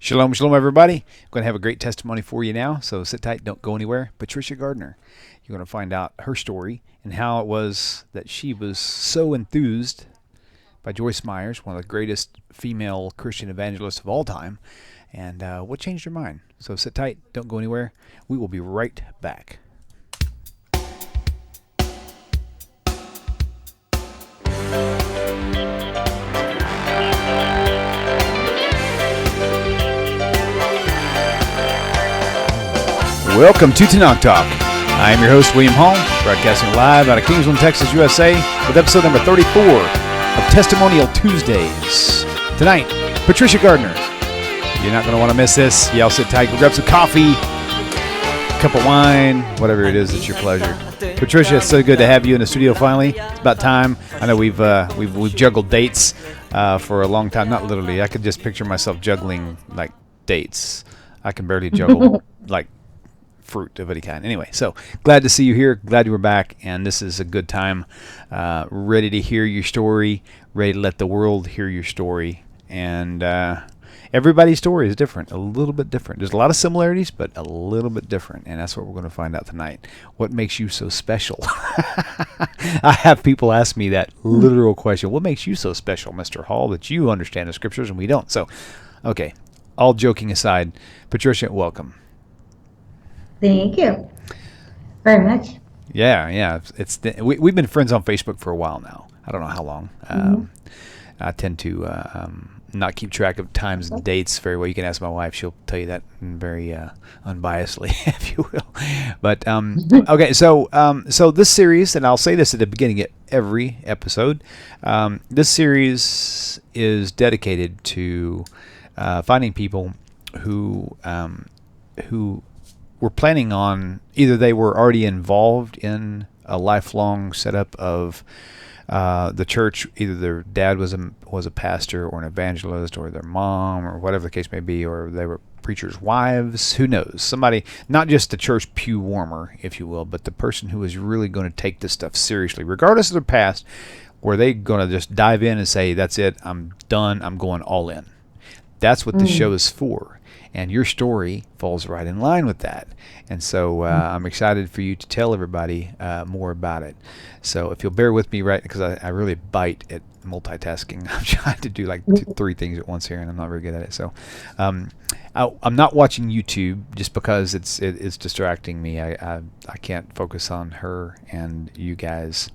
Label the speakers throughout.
Speaker 1: Shalom, shalom, everybody. I'm going to have a great testimony for you now, so sit tight, don't go anywhere. Patricia Gardiner, you're going to find out her story and how it was that she was so enthused by Joyce Meyers, one of the greatest female Christian evangelists of all time, and what changed her mind. So sit tight, don't go anywhere. We will be right back. Welcome to Tanakh Talk. I am your host, William Hall, broadcasting live out of Kingsland, Texas, USA, with episode number 34 of Testimonial Tuesdays. Tonight, Patricia Gardiner. You're not going to want to miss this. Y'all sit tight, go grab some coffee, cup of wine, whatever it is that's your pleasure. Patricia, it's so good to have you in the studio finally. It's about time. I know we've juggled dates for a long time. Not literally. I could just picture myself juggling like dates. I can barely juggle like fruit of any kind. Anyway, so glad to see you here. Glad you were back, and this is a good time. Ready to hear your story. Ready to let the world hear your story. And everybody's story is different, a little bit different. There's a lot of similarities, but a little bit different, and that's what we're going to find out tonight. What makes you so special? I have people ask me that literal question. What makes you so special, Mr. Hall, that you understand the scriptures and we don't? So, okay, all joking aside, Patricia, welcome.
Speaker 2: Thank you very much.
Speaker 1: Yeah. We've been friends on Facebook for a while now. I don't know how long. I tend to not keep track of times and dates very well. You can ask my wife; she'll tell you that very unbiasedly, if you will. But okay, so this series, and I'll say this at the beginning of every episode. This series is dedicated to finding people who were planning on, either they were already involved in a lifelong setup of the church, either their dad was a pastor or an evangelist, or their mom, or whatever the case may be, or they were preachers' wives. Who knows? Somebody, not just the church pew warmer, if you will, but the person who is really going to take this stuff seriously, regardless of their past. Were they going to just dive in and say, "That's it, I'm done, I'm going all in"? That's what this show is for. And your story falls right in line with that. And so I'm excited for you to tell everybody more about it. So if you'll bear with me, right, because I really bite at multitasking. I'm trying to do like 3 things at once here, and I'm not very good at it. So I'm not watching YouTube just because it's distracting me. I can't focus on her and you guys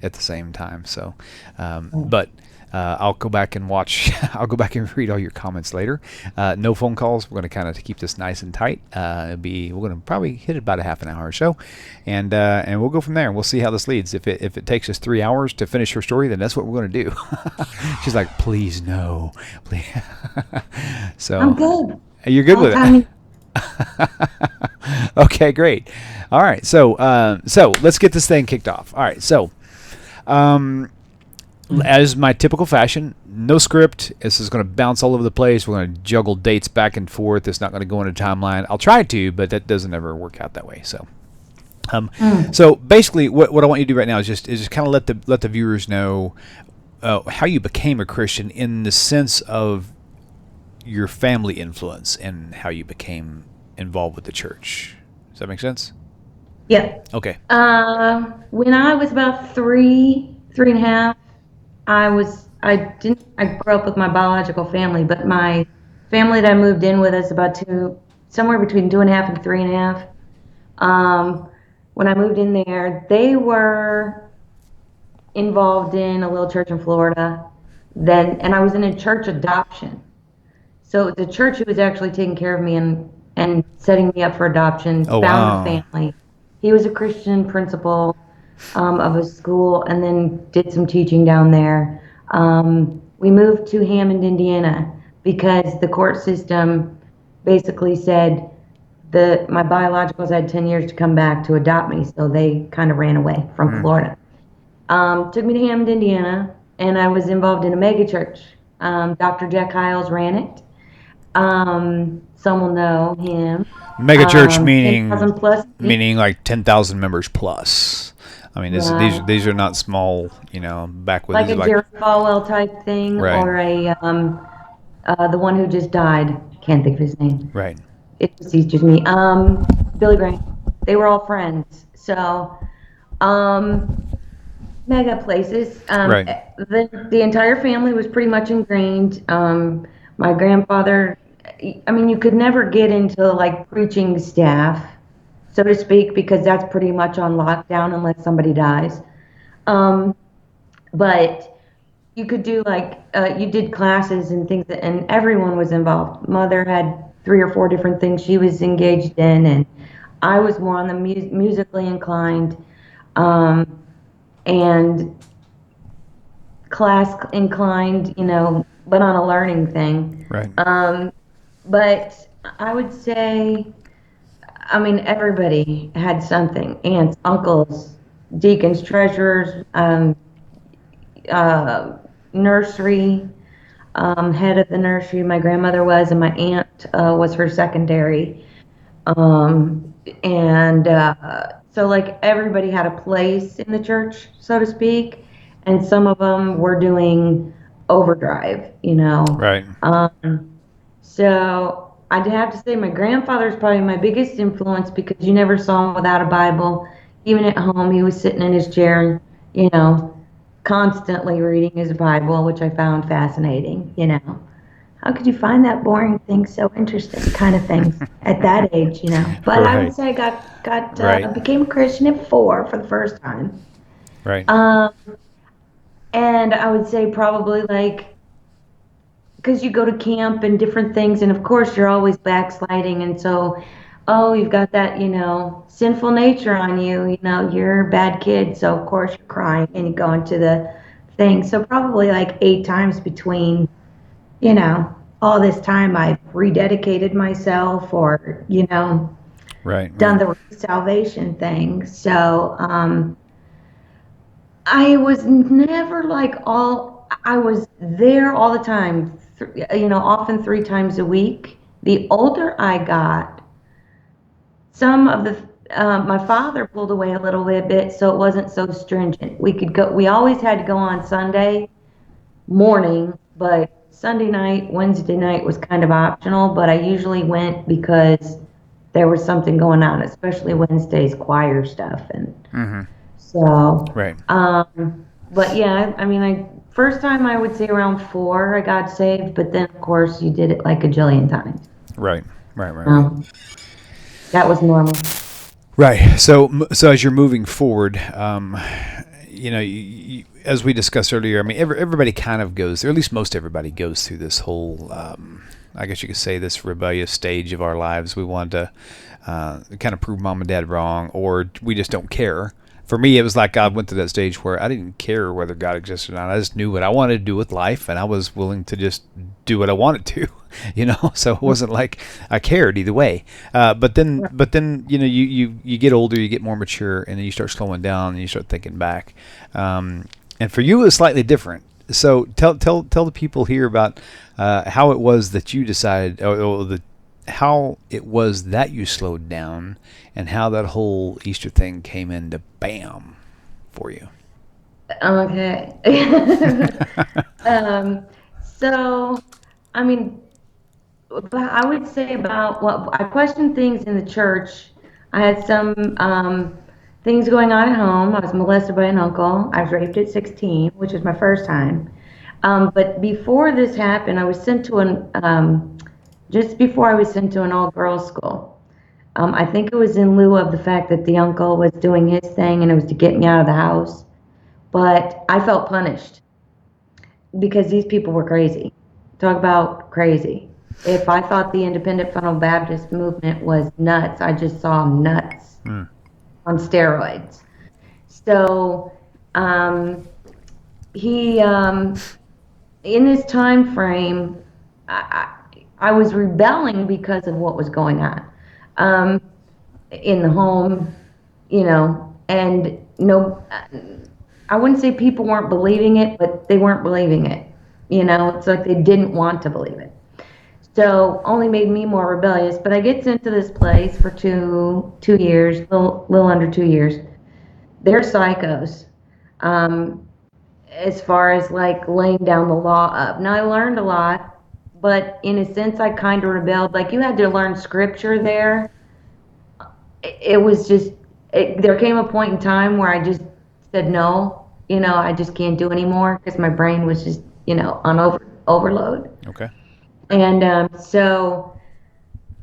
Speaker 1: at the same time. So, but I'll go back and watch. I'll go back and read all your comments later. No phone calls. We're going to kind of keep this nice and tight. We're going to probably hit about a half an hour or so, and we'll go from there. And we'll see how this leads. If it takes us 3 hours to finish her story, then that's what we're going to do. She's like, please no, please. So
Speaker 2: I'm good.
Speaker 1: You're good with it. Okay, great. All right, so let's get this thing kicked off. All right, so. As my typical fashion, no script. This is going to bounce all over the place. We're going to juggle dates back and forth. It's not going to go into timeline. I'll try to, but that doesn't ever work out that way. So, so basically, what I want you to do right now is just kind of let the viewers know how you became a Christian in the sense of your family influence and how you became involved with the church. Does that make sense?
Speaker 2: Yeah.
Speaker 1: Okay.
Speaker 2: When I was about three and a half, I grew up with my biological family, but my family that I moved in with is somewhere between 2.5 and 3.5. When I moved in there, they were involved in a little church in Florida and I was in a church adoption. So the church who was actually taking care of me and setting me up for adoption found a family. He was a Christian principal of a school, and then did some teaching down there. We moved to Hammond, Indiana, because the court system basically said that my biologicals had 10 years to come back to adopt me, so they kind of ran away from Florida. Took me to Hammond, Indiana, and I was involved in a mega church. Dr. Jack Hiles ran it. Some will know him.
Speaker 1: Mega church meaning
Speaker 2: 10,000 plus.
Speaker 1: Meaning like 10,000 members plus. I mean, these are not small, back with
Speaker 2: like a Jerry Falwell type thing,
Speaker 1: right.
Speaker 2: Or a the one who just died. can't think of his name.
Speaker 1: Right.
Speaker 2: It just teaches me. Billy Graham. They were all friends. So, um, mega places.
Speaker 1: Right.
Speaker 2: The entire family was pretty much ingrained. My grandfather, I mean, you could never get into like preaching staff, so to speak, because that's pretty much on lockdown unless somebody dies. Um, but you could do like you did classes and things, and everyone was involved. Mother had 3 or 4 different things she was engaged in, and I was more on the musically inclined. And class inclined, but on a learning thing.
Speaker 1: Right.
Speaker 2: But I would say, I mean, everybody had something: aunts, uncles, deacons, treasurers, uh, nursery, head of the nursery. My grandmother was, and my aunt was her secondary. And so, like, everybody had a place in the church, so to speak, and some of them were doing overdrive,
Speaker 1: Right.
Speaker 2: So I'd have to say my grandfather's probably my biggest influence because you never saw him without a Bible. Even at home, he was sitting in his chair, you know, constantly reading his Bible, which I found fascinating. How could you find that boring thing so interesting, kind of things at that age? But I would
Speaker 1: Right.
Speaker 2: say I got
Speaker 1: Right.
Speaker 2: became a Christian at 4 for the first time.
Speaker 1: Right.
Speaker 2: Um, and I would say probably like because you go to camp and different things, and of course you're always backsliding, and so, oh, you've got that, sinful nature on you. You're a bad kid, so of course you're crying and you go into the thing. So probably like 8 times between, all this time I've rededicated myself or,
Speaker 1: Right.
Speaker 2: done
Speaker 1: Right.
Speaker 2: the salvation thing. So, I was never like I was there all the time, often 3 times a week. The older I got, some of my father pulled away a little bit, so it wasn't so stringent. We always had to go on Sunday morning, but Sunday night, Wednesday night was kind of optional, but I usually went because there was something going on, especially Wednesday's choir stuff. And
Speaker 1: Mm-hmm.
Speaker 2: so,
Speaker 1: Right.
Speaker 2: but yeah, I mean, first time I would say around 4 I got saved, but then of course you did it like a jillion times.
Speaker 1: Right. Right. Right. Right.
Speaker 2: Um, that was normal.
Speaker 1: Right. So as you're moving forward, as we discussed earlier, I mean, everybody kind of goes, or at least most everybody goes through this whole, I guess you could say, this rebellious stage of our lives. We want to kind of prove mom and dad wrong, or we just don't care. For me, it was like I went to that stage where I didn't care whether God existed or not. I just knew what I wanted to do with life, and I was willing to just do what I wanted to, So it wasn't like I cared either way. But then, you get older, you get more mature, and then you start slowing down, and you start thinking back. And for you, it was slightly different. So tell the people here about how it was that you decided, how it was that you slowed down, and how that whole Easter thing came into bam for you.
Speaker 2: Okay. So, I mean, but I would say about what I questioned things in the church. I had some things going on at home. I was molested by an uncle. I was raped at 16, which was my first time. But before this happened, I was sent to just before I was sent to an all-girls school. I think it was in lieu of the fact that the uncle was doing his thing and it was to get me out of the house. But I felt punished because these people were crazy. Talk about crazy. If I thought the Independent Fundamental Baptist movement was nuts, I just saw nuts
Speaker 1: Mm.
Speaker 2: on steroids. So um, he, in this time frame, I was rebelling because of what was going on in the home, and no, I wouldn't say people weren't believing it, but they weren't believing it. It's like they didn't want to believe it. So only made me more rebellious. But I get sent to this place for 2 years, little under 2 years. They're psychos, as far as like laying down the law up. Now I learned a lot, but in a sense, I kind of rebelled. Like, you had to learn scripture there. It was just, there came a point in time where I just said no. I just can't do anymore because my brain was just, on overload.
Speaker 1: Okay.
Speaker 2: And so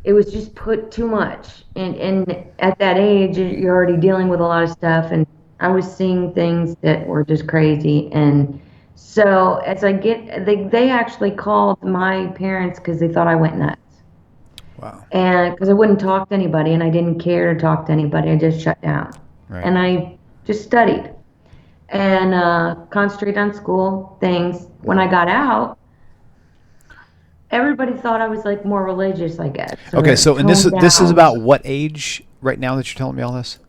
Speaker 2: it was just put too much. And at that age, you're already dealing with a lot of stuff. And I was seeing things that were just crazy. And so they actually called my parents because they thought I went nuts.
Speaker 1: Wow.
Speaker 2: And because I wouldn't talk to anybody and I didn't care to talk to anybody, I just shut down.
Speaker 1: Right.
Speaker 2: And I just studied and concentrated on school things. When I got out, everybody thought I was like more religious, I guess.
Speaker 1: Okay, so and this is
Speaker 2: down.
Speaker 1: about what age right now that you're telling me all this?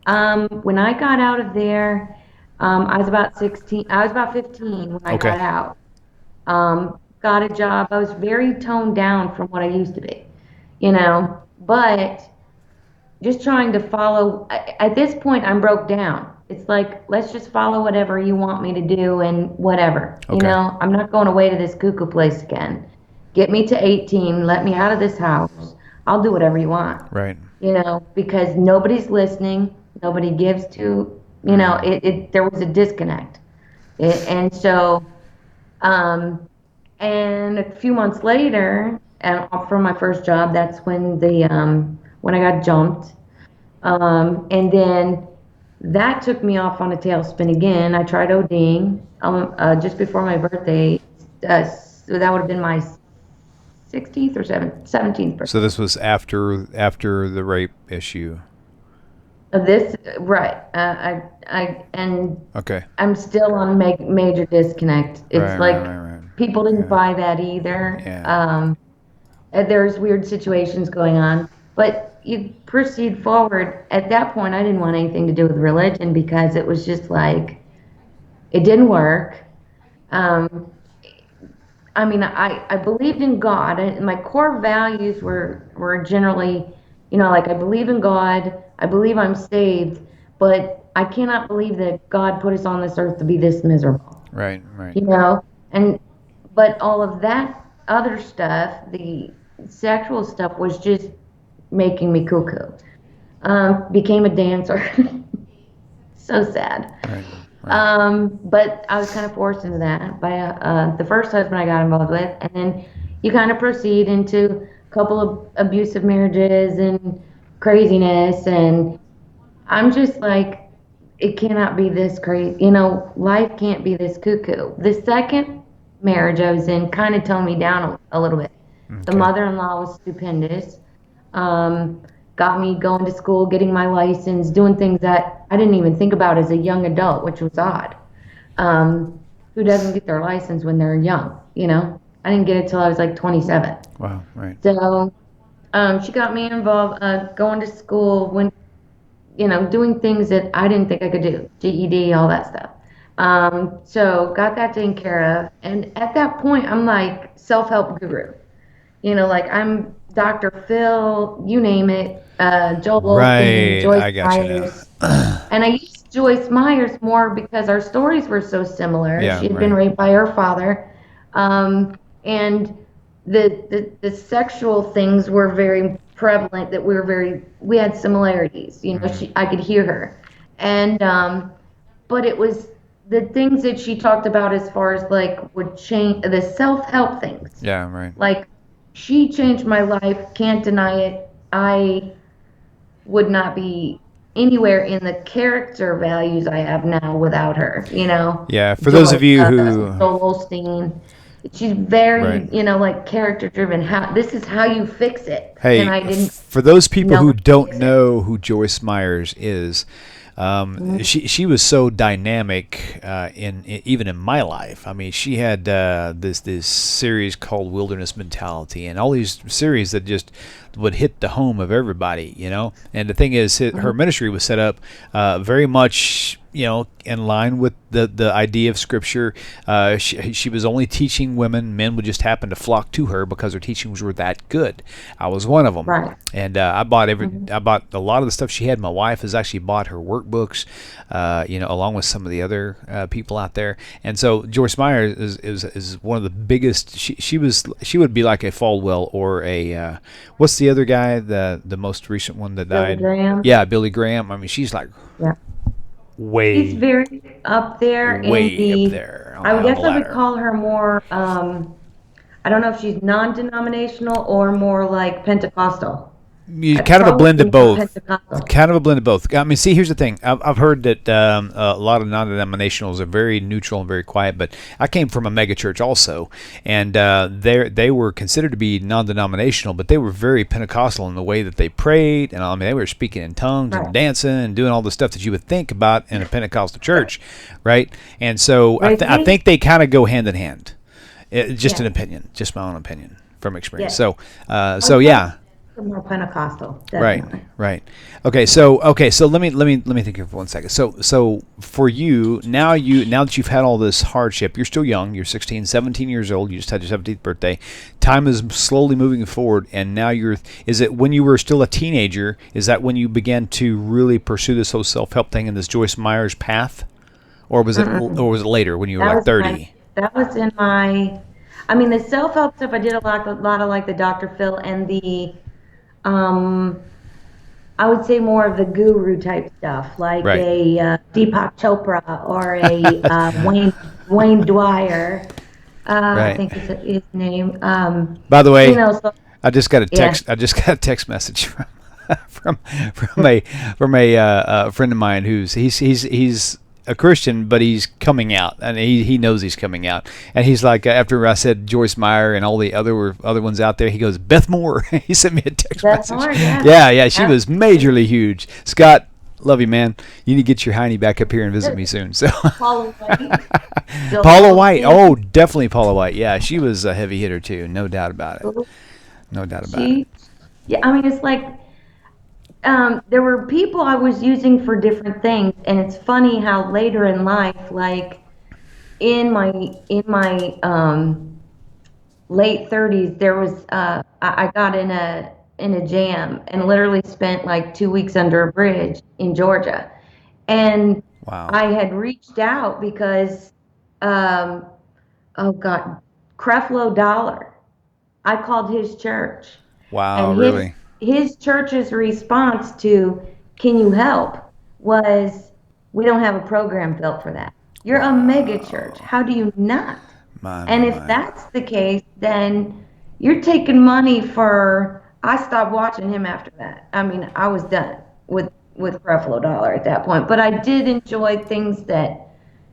Speaker 2: When I got out of there, I was about 16. I was about 15 when I
Speaker 1: Okay.
Speaker 2: got out. Got a job. I was very toned down from what I used to be, but just trying to follow. At this point, I'm broke down. It's like, let's just follow whatever you want me to do and whatever.
Speaker 1: Okay.
Speaker 2: I'm not going away to this cuckoo place again. Get me to 18. Let me out of this house. I'll do whatever you want.
Speaker 1: Right.
Speaker 2: Because nobody's listening. Nobody gives to, there was a disconnect. And so, and a few months later, and from my first job, that's when when I got jumped. And then that took me off on a tailspin again. I tried ODing just before my birthday. So that would have been my 16th or 17th birthday.
Speaker 1: So this was after the rape issue.
Speaker 2: This right. And
Speaker 1: Okay.
Speaker 2: I'm still on major disconnect. It's
Speaker 1: Right.
Speaker 2: people didn't buy that either.
Speaker 1: Yeah.
Speaker 2: There's weird situations going on, but you proceed forward. At that point, I didn't want anything to do with religion because it was just like it didn't work. I believed in God. My core values were generally, I believe in God. I believe I'm saved, but I cannot believe that God put us on this earth to be this miserable.
Speaker 1: Right.
Speaker 2: But all of that other stuff, the sexual stuff, was just making me cuckoo. Became a dancer. So sad.
Speaker 1: Right.
Speaker 2: But I was kind of forced into that by the first husband I got involved with, and then you kind of proceed into a couple of abusive marriages and craziness, and I'm just like, it cannot be this crazy. Life can't be this cuckoo. The second marriage I was in kind of toned me down a little bit. The
Speaker 1: Okay.
Speaker 2: mother-in-law was stupendous. Got me going to school, getting my license, doing things that I didn't even think about as a young adult, which was odd. Who doesn't get their license when they're young? I didn't get it till I was like 27.
Speaker 1: Wow. Right.
Speaker 2: So she got me involved, going to school, doing things that I didn't think I could do, GED, all that stuff. So got that taken care of. And at that point, I'm like self-help guru. I'm Dr. Phil, you name it, Joel Osteen,
Speaker 1: Right.
Speaker 2: Joyce
Speaker 1: I got you
Speaker 2: Meyers.
Speaker 1: now.
Speaker 2: And I used Joyce Meyers more because our stories were so similar.
Speaker 1: Yeah,
Speaker 2: She had been
Speaker 1: right.
Speaker 2: raped by her father. And the sexual things were very prevalent, that we had similarities. I could hear her. And but it was the things that she talked about as far as would change the self-help things.
Speaker 1: Yeah. Right.
Speaker 2: Like, she changed my life, can't deny it. I would not be anywhere in the character values I have now without her,
Speaker 1: Yeah. For those of you who
Speaker 2: Joel Osteen, she's very,
Speaker 1: Right.
Speaker 2: character driven. This is how you fix it.
Speaker 1: Hey,
Speaker 2: And I didn't
Speaker 1: for those people
Speaker 2: know
Speaker 1: who
Speaker 2: how to
Speaker 1: don't
Speaker 2: fix it.
Speaker 1: know who Joyce Meyers is, she was so dynamic even in my life. I mean, she had this series called Wilderness Mentality, and all these series that just would hit the home of everybody, And the thing is, her ministry was set up very much, in line with the idea of Scripture. She was only teaching women. Men would just happen to flock to her because her teachings were that good. I was one of them,
Speaker 2: Right.
Speaker 1: and
Speaker 2: Hmm.
Speaker 1: I bought a lot of the stuff she had. My wife has actually bought her workbooks, along with some of the other people out there. And so Joyce Meyer is one of the biggest. She would be like a Falwell or a what's the other guy, the most recent one that
Speaker 2: Billy
Speaker 1: died?
Speaker 2: Graham.
Speaker 1: Yeah, Billy Graham. I mean, she's like
Speaker 2: Yeah. She's
Speaker 1: way
Speaker 2: very up there in
Speaker 1: way up
Speaker 2: the,
Speaker 1: there
Speaker 2: I
Speaker 1: on the
Speaker 2: guess I would
Speaker 1: ladder.
Speaker 2: call her more, I don't know if she's non-denominational or more like Pentecostal.
Speaker 1: Kind of a blend
Speaker 2: Probably
Speaker 1: of
Speaker 2: more
Speaker 1: both.
Speaker 2: Pentecostal.
Speaker 1: Kind of a blend of both. I mean, see, here's the thing. I've heard that a lot of non-denominationals are very neutral and very quiet, but I came from a mega church also, and they were considered to be non-denominational, but they were very Pentecostal in the way that they prayed, and I mean, they were speaking in tongues and
Speaker 2: Right.
Speaker 1: dancing and doing all the stuff that you would think about in a Pentecostal
Speaker 2: Right.
Speaker 1: church, right? And so
Speaker 2: But
Speaker 1: I think they kind of go hand in hand. Just
Speaker 2: yeah,
Speaker 1: an opinion, just my own opinion from experience.
Speaker 2: yes.
Speaker 1: So,
Speaker 2: I would
Speaker 1: yeah.
Speaker 2: say more Pentecostal,
Speaker 1: Right,
Speaker 2: definitely.
Speaker 1: right. Okay, so let me think of 1 second. So for you now that you've had all this hardship, you're still young. You're 16, 17 years old. You just had your 17th birthday. Time is slowly moving forward, and now you're. Is it when you were still a teenager? Is that when you began to really pursue this whole self-help thing and this Joyce Myers path,
Speaker 2: Mm-mm.
Speaker 1: or was it later when you were
Speaker 2: That
Speaker 1: like
Speaker 2: was my,
Speaker 1: 30?
Speaker 2: that was in my, I mean, the self-help stuff, I did a lot of like the Dr. Phil and the, um, I would say more of the guru type stuff, like
Speaker 1: Right.
Speaker 2: a Deepak Chopra or a Wayne Dwyer. I
Speaker 1: Right.
Speaker 2: think is his name.
Speaker 1: By the way,
Speaker 2: So
Speaker 1: I just got a
Speaker 2: yeah,
Speaker 1: text. I just got a text message from from a friend of mine who's he's a Christian, but he's coming out, and he knows he's coming out. And he's like, after I said Joyce Meyer and all the other ones out there, he goes, Beth Moore. He sent me a text
Speaker 2: Beth
Speaker 1: message.
Speaker 2: Moore, yes,
Speaker 1: Yeah, she was
Speaker 2: absolutely.
Speaker 1: majorly huge. Scott, love you, man. You need to get your hiney back up here and visit me soon. So.
Speaker 2: Paula White,
Speaker 1: Paula
Speaker 2: Joel
Speaker 1: White. Oh,
Speaker 2: Osteen.
Speaker 1: definitely Paula White. Yeah, she was a heavy hitter too. No doubt about it. No doubt about it.
Speaker 2: She, yeah, I mean, it's like there were people I was using for different things, and it's funny how later in life, like in my late 30s, there was I got in a jam and literally spent like 2 weeks under a bridge in Georgia, and
Speaker 1: Wow.
Speaker 2: I had reached out because um, oh God, Creflo Dollar. I called his church,
Speaker 1: Wow,
Speaker 2: and his
Speaker 1: really?
Speaker 2: his church's response to "Can you help?" was, "We don't have a program built for that. You're a mega church.
Speaker 1: Wow.
Speaker 2: How do you not?"
Speaker 1: My,
Speaker 2: And if
Speaker 1: my.
Speaker 2: that's the case, then you're taking money for. I stopped watching him after that. I mean, I was done with Creflo Dollar at that point. But I did enjoy things that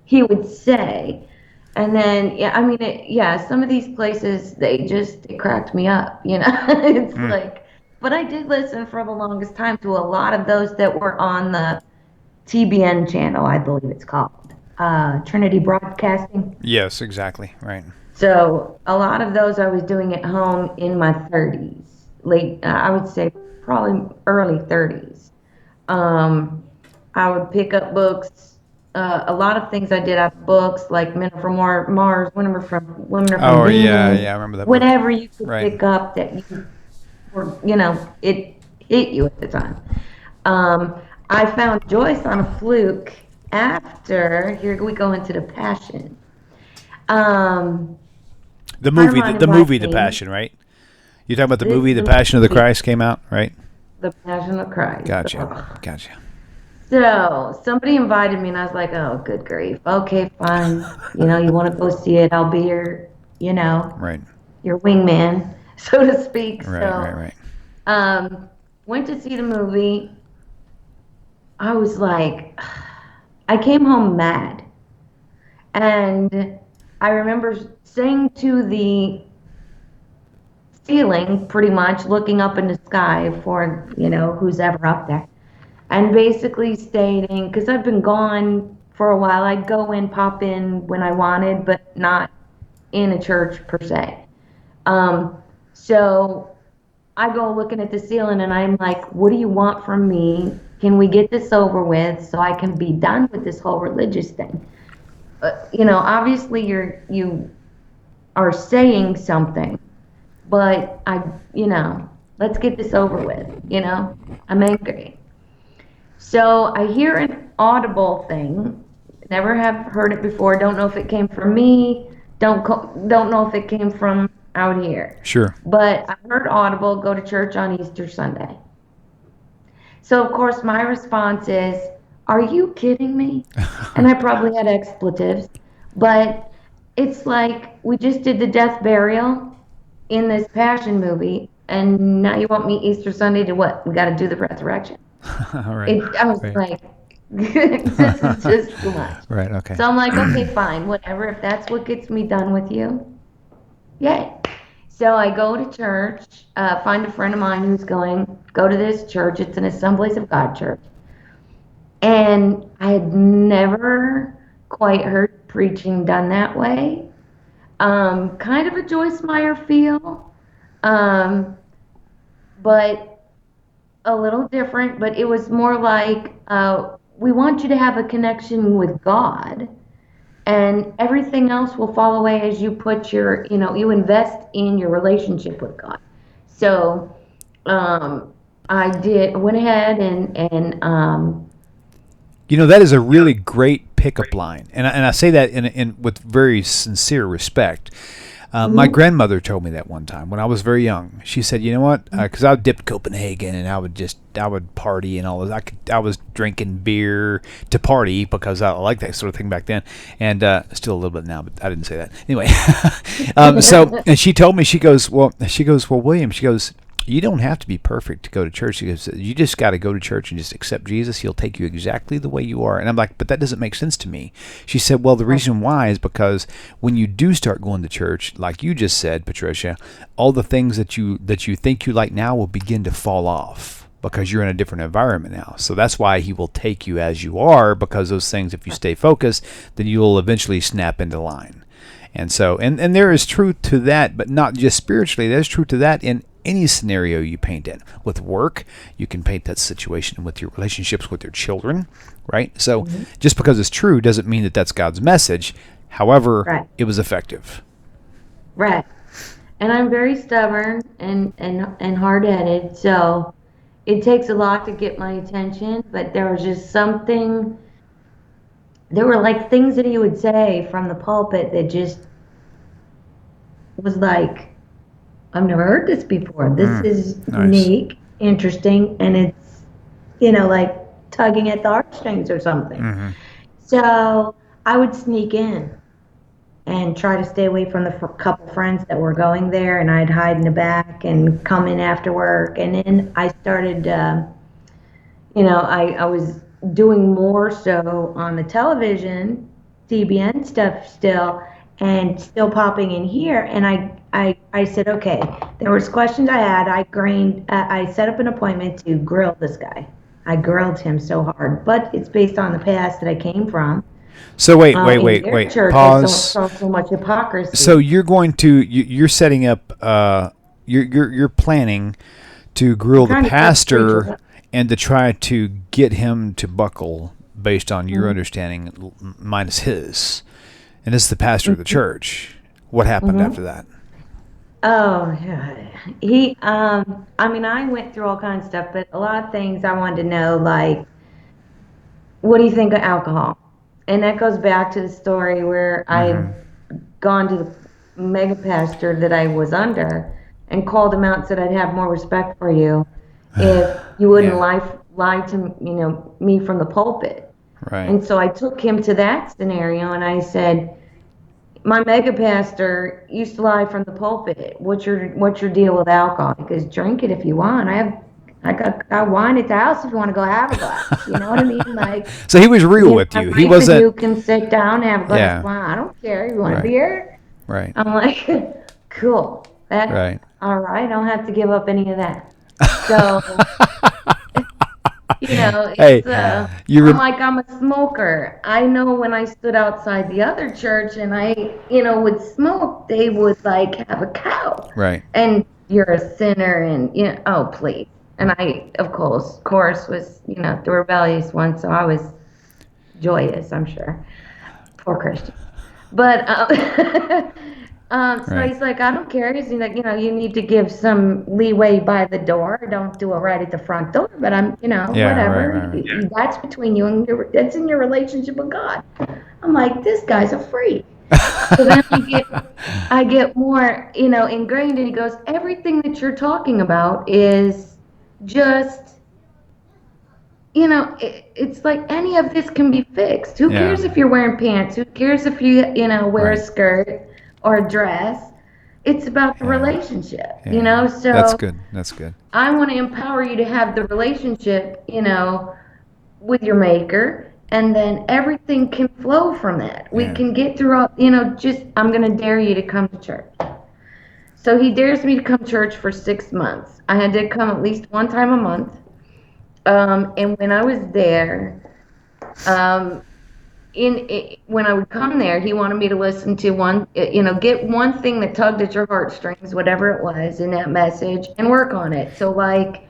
Speaker 2: he would say. And then, yeah, I mean, yeah, some of these places, they cracked me up, you know? It's
Speaker 1: Mm.
Speaker 2: like, but I did listen for the longest time to a lot of those that were on the TBN channel, I believe it's called, Trinity Broadcasting.
Speaker 1: Yes, exactly. Right.
Speaker 2: So a lot of those I was doing at home in my 30s, I would say probably early 30s. Um, I would pick up books. A lot of things I did out of books, like Men Are from Mars, Women Are from
Speaker 1: Oh, yeah,
Speaker 2: Venus,
Speaker 1: yeah. I remember that book.
Speaker 2: whatever you could
Speaker 1: Right.
Speaker 2: pick up that you were, it hit you at the time. I found Joyce on a fluke after, here we go into the Passion. Um, kind of
Speaker 1: The
Speaker 2: reminded
Speaker 1: movie, The
Speaker 2: me,
Speaker 1: Passion, right? You talking about the
Speaker 2: this
Speaker 1: movie,
Speaker 2: is
Speaker 1: The
Speaker 2: the
Speaker 1: Passion of the
Speaker 2: movie,
Speaker 1: Christ came out, right?
Speaker 2: The Passion of Christ.
Speaker 1: Gotcha.
Speaker 2: Ugh.
Speaker 1: Gotcha.
Speaker 2: So somebody invited me, and I was like, "Oh, good grief. Okay, fine. You want to go see it? I'll be you know,
Speaker 1: Right.
Speaker 2: your wingman, so to speak."
Speaker 1: Right. Right.
Speaker 2: So,
Speaker 1: Right.
Speaker 2: um, went to see the movie. I was like, I came home mad, and I remember saying to the ceiling, pretty much looking up in the sky for who's ever up there, and basically stating, because I've been gone for a while, I'd go in, pop in when I wanted, but not in a church per se. So I go looking at the ceiling and I'm like, what do you want from me? Can we get this over with so I can be done with this whole religious thing? Obviously you are saying something, but let's get this over with. I'm angry. So I hear an audible thing. Never have heard it before. Don't know if it came from me. Don't know if it came from out here.
Speaker 1: Sure.
Speaker 2: But I heard audible, go to church on Easter Sunday. So of course my response is, "Are you kidding me?" And I probably had expletives, but it's like we just did the death burial in this Passion movie, and now you want me Easter Sunday to what? We got to do the resurrection.
Speaker 1: All right.
Speaker 2: I was
Speaker 1: Right.
Speaker 2: like, this is just too much.
Speaker 1: Right. Okay.
Speaker 2: So I'm like, okay, fine, whatever. If that's what gets me done with you, yay. So I go to church, find a friend of mine who's go to this church. It's an Assemblies of God church. And I had never quite heard preaching done that way. Kind of a Joyce Meyer feel, but a little different. But it was more like, we want you to have a connection with God, and everything else will fall away as you you invest in your relationship with God. So went ahead and
Speaker 1: That is a really great pickup line, and I say that in with very sincere respect. My grandmother told me that one time when I was very young. She said, "You know what? Because I dipped Copenhagen and I would party and all this. I was drinking beer to party because I like that sort of thing back then, and still a little bit now, but I didn't say that anyway." And she told me, she goes, well, William, she goes, you don't have to be perfect to go to church. She goes, you just got to go to church and just accept Jesus. He'll take you exactly the way you are. And I'm like, but that doesn't make sense to me. She said, well, the reason why is because when you do start going to church, like you just said, Patricia, all the things that you think you like now will begin to fall off because you're in a different environment now. So that's why he will take you as you are, because those things, if you stay focused, then you'll eventually snap into line. And so, and there is truth to that, but not just spiritually. There's truth to that in any scenario you paint in. With work, you can paint that situation with your relationships with your children, right? So just because it's true doesn't mean that that's God's message. However, It was effective.
Speaker 2: Right. And I'm very stubborn and hard-headed, so it takes a lot to get my attention, but there was just something, there were like things that he would say from the pulpit that just was like, I've never heard this before. This is unique, interesting, and it's, like tugging at the heartstrings or something. So I would sneak in and try to stay away from the couple friends that were going there, and I'd hide in the back and come in after work. And then I started, I was doing more so on the television, TBN stuff still, and still popping in here. And I said, okay, there was questions I had. I set up an appointment to grill this guy. I grilled him so hard, but it's based on the past that I came from.
Speaker 1: So wait. Pause.
Speaker 2: So much hypocrisy.
Speaker 1: So you're setting up. You're planning to grill the pastor and to try to get him to buckle based on your understanding minus his. And this is the pastor of the church. What happened after that?
Speaker 2: Oh, yeah. I went through all kinds of stuff, but a lot of things I wanted to know, like, what do you think of alcohol? And that goes back to the story where I've gone to the mega pastor that I was under and called him out and said, I'd have more respect for you if you wouldn't lie to me from the pulpit.
Speaker 1: Right.
Speaker 2: And so I took him to that scenario and I said, my mega pastor used to lie from the pulpit. What's your deal with alcohol? Because drink it if you want. I got wine at the house if you want to go have a glass. You know what I mean? Like,
Speaker 1: so he was real with you. He wasn't.
Speaker 2: You can sit down and have a glass of wine. I don't care. You want a beer?
Speaker 1: Right.
Speaker 2: I'm like, cool.
Speaker 1: Right.
Speaker 2: All right. I don't have to give up any of that. So. It's, I'm a smoker. I know when I stood outside the other church and I, would smoke, they would like have a cow.
Speaker 1: Right.
Speaker 2: And you're a sinner and, oh, please. And I, of course, was, the rebellious one, so I was joyous, I'm sure. Poor Christian. But so
Speaker 1: Right.
Speaker 2: he's like, I don't care. He's like, you need to give some leeway by the door. Don't do it right at the front door. But I'm,
Speaker 1: Yeah. Right.
Speaker 2: whatever.
Speaker 1: Right. Right.
Speaker 2: That's between you and that's in your relationship with God. I'm like, this guy's a freak. So then I get more, ingrained, and he goes, everything that you're talking about is just, it's like any of this can be fixed. Who
Speaker 1: Yeah.
Speaker 2: cares if you're wearing pants? Who cares if you, wear a
Speaker 1: Right.
Speaker 2: skirt or a dress? It's about the
Speaker 1: Yeah.
Speaker 2: relationship,
Speaker 1: Yeah. That's
Speaker 2: So
Speaker 1: good. That's good.
Speaker 2: I want to empower you to have the relationship, with your maker, and then everything can flow from that. We
Speaker 1: Yeah.
Speaker 2: can get through all, I'm going to dare you to come to church. So he dares me to come to church for 6 months. I had to come at least one time a month. And when I was there, um, when I would come there, he wanted me to listen to get one thing that tugged at your heartstrings, whatever it was in that message, and work on it. So, like,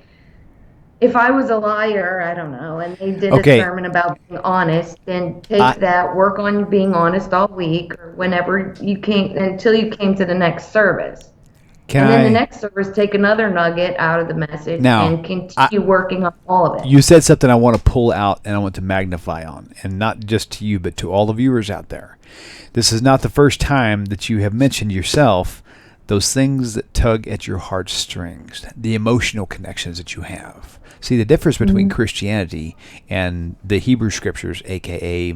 Speaker 2: if I was a liar, I don't know, and they did a
Speaker 1: Okay.
Speaker 2: sermon about being honest, then
Speaker 1: I
Speaker 2: take that, work on being honest all week or whenever you came until you came to the next service.
Speaker 1: can
Speaker 2: And then the
Speaker 1: I
Speaker 2: next service, take another nugget out of the message
Speaker 1: now?
Speaker 2: and
Speaker 1: I
Speaker 2: continue working on all of it.
Speaker 1: You said something I want to pull out and I want to magnify on, and not just to you, but to all the viewers out there. This is not the first time that you have mentioned yourself those things that tug at your heartstrings, the emotional connections that you have. See, the difference between
Speaker 2: Mhm.
Speaker 1: Christianity and the Hebrew Scriptures, aka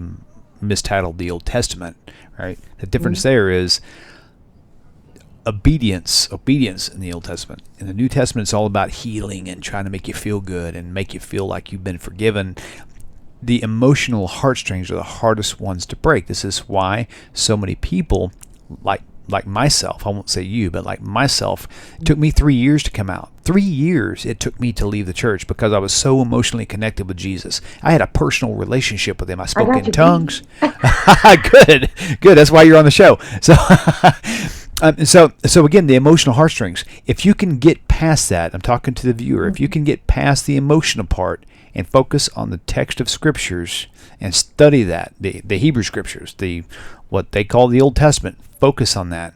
Speaker 1: mistitled the Old Testament, right? The difference there is obedience in the Old Testament. In the New Testament, it's all about healing and trying to make you feel good and make you feel like you've been forgiven. The emotional heartstrings are the hardest ones to break. This is why so many people, like myself, I won't say you, but like myself, it took me 3 years to come out. 3 years it took me to leave the church because I was so emotionally connected with Jesus. I had a personal relationship with him. I
Speaker 2: I
Speaker 1: spoke
Speaker 2: got
Speaker 1: in
Speaker 2: you
Speaker 1: tongues.
Speaker 2: beat.
Speaker 1: Good, good. That's why you're on the show. So, so again, the emotional heartstrings. If you can get past that, I'm talking to the viewer. If you can get past the emotional part and focus on the text of scriptures and study that, the Hebrew scriptures, the what they call the Old Testament, focus on that.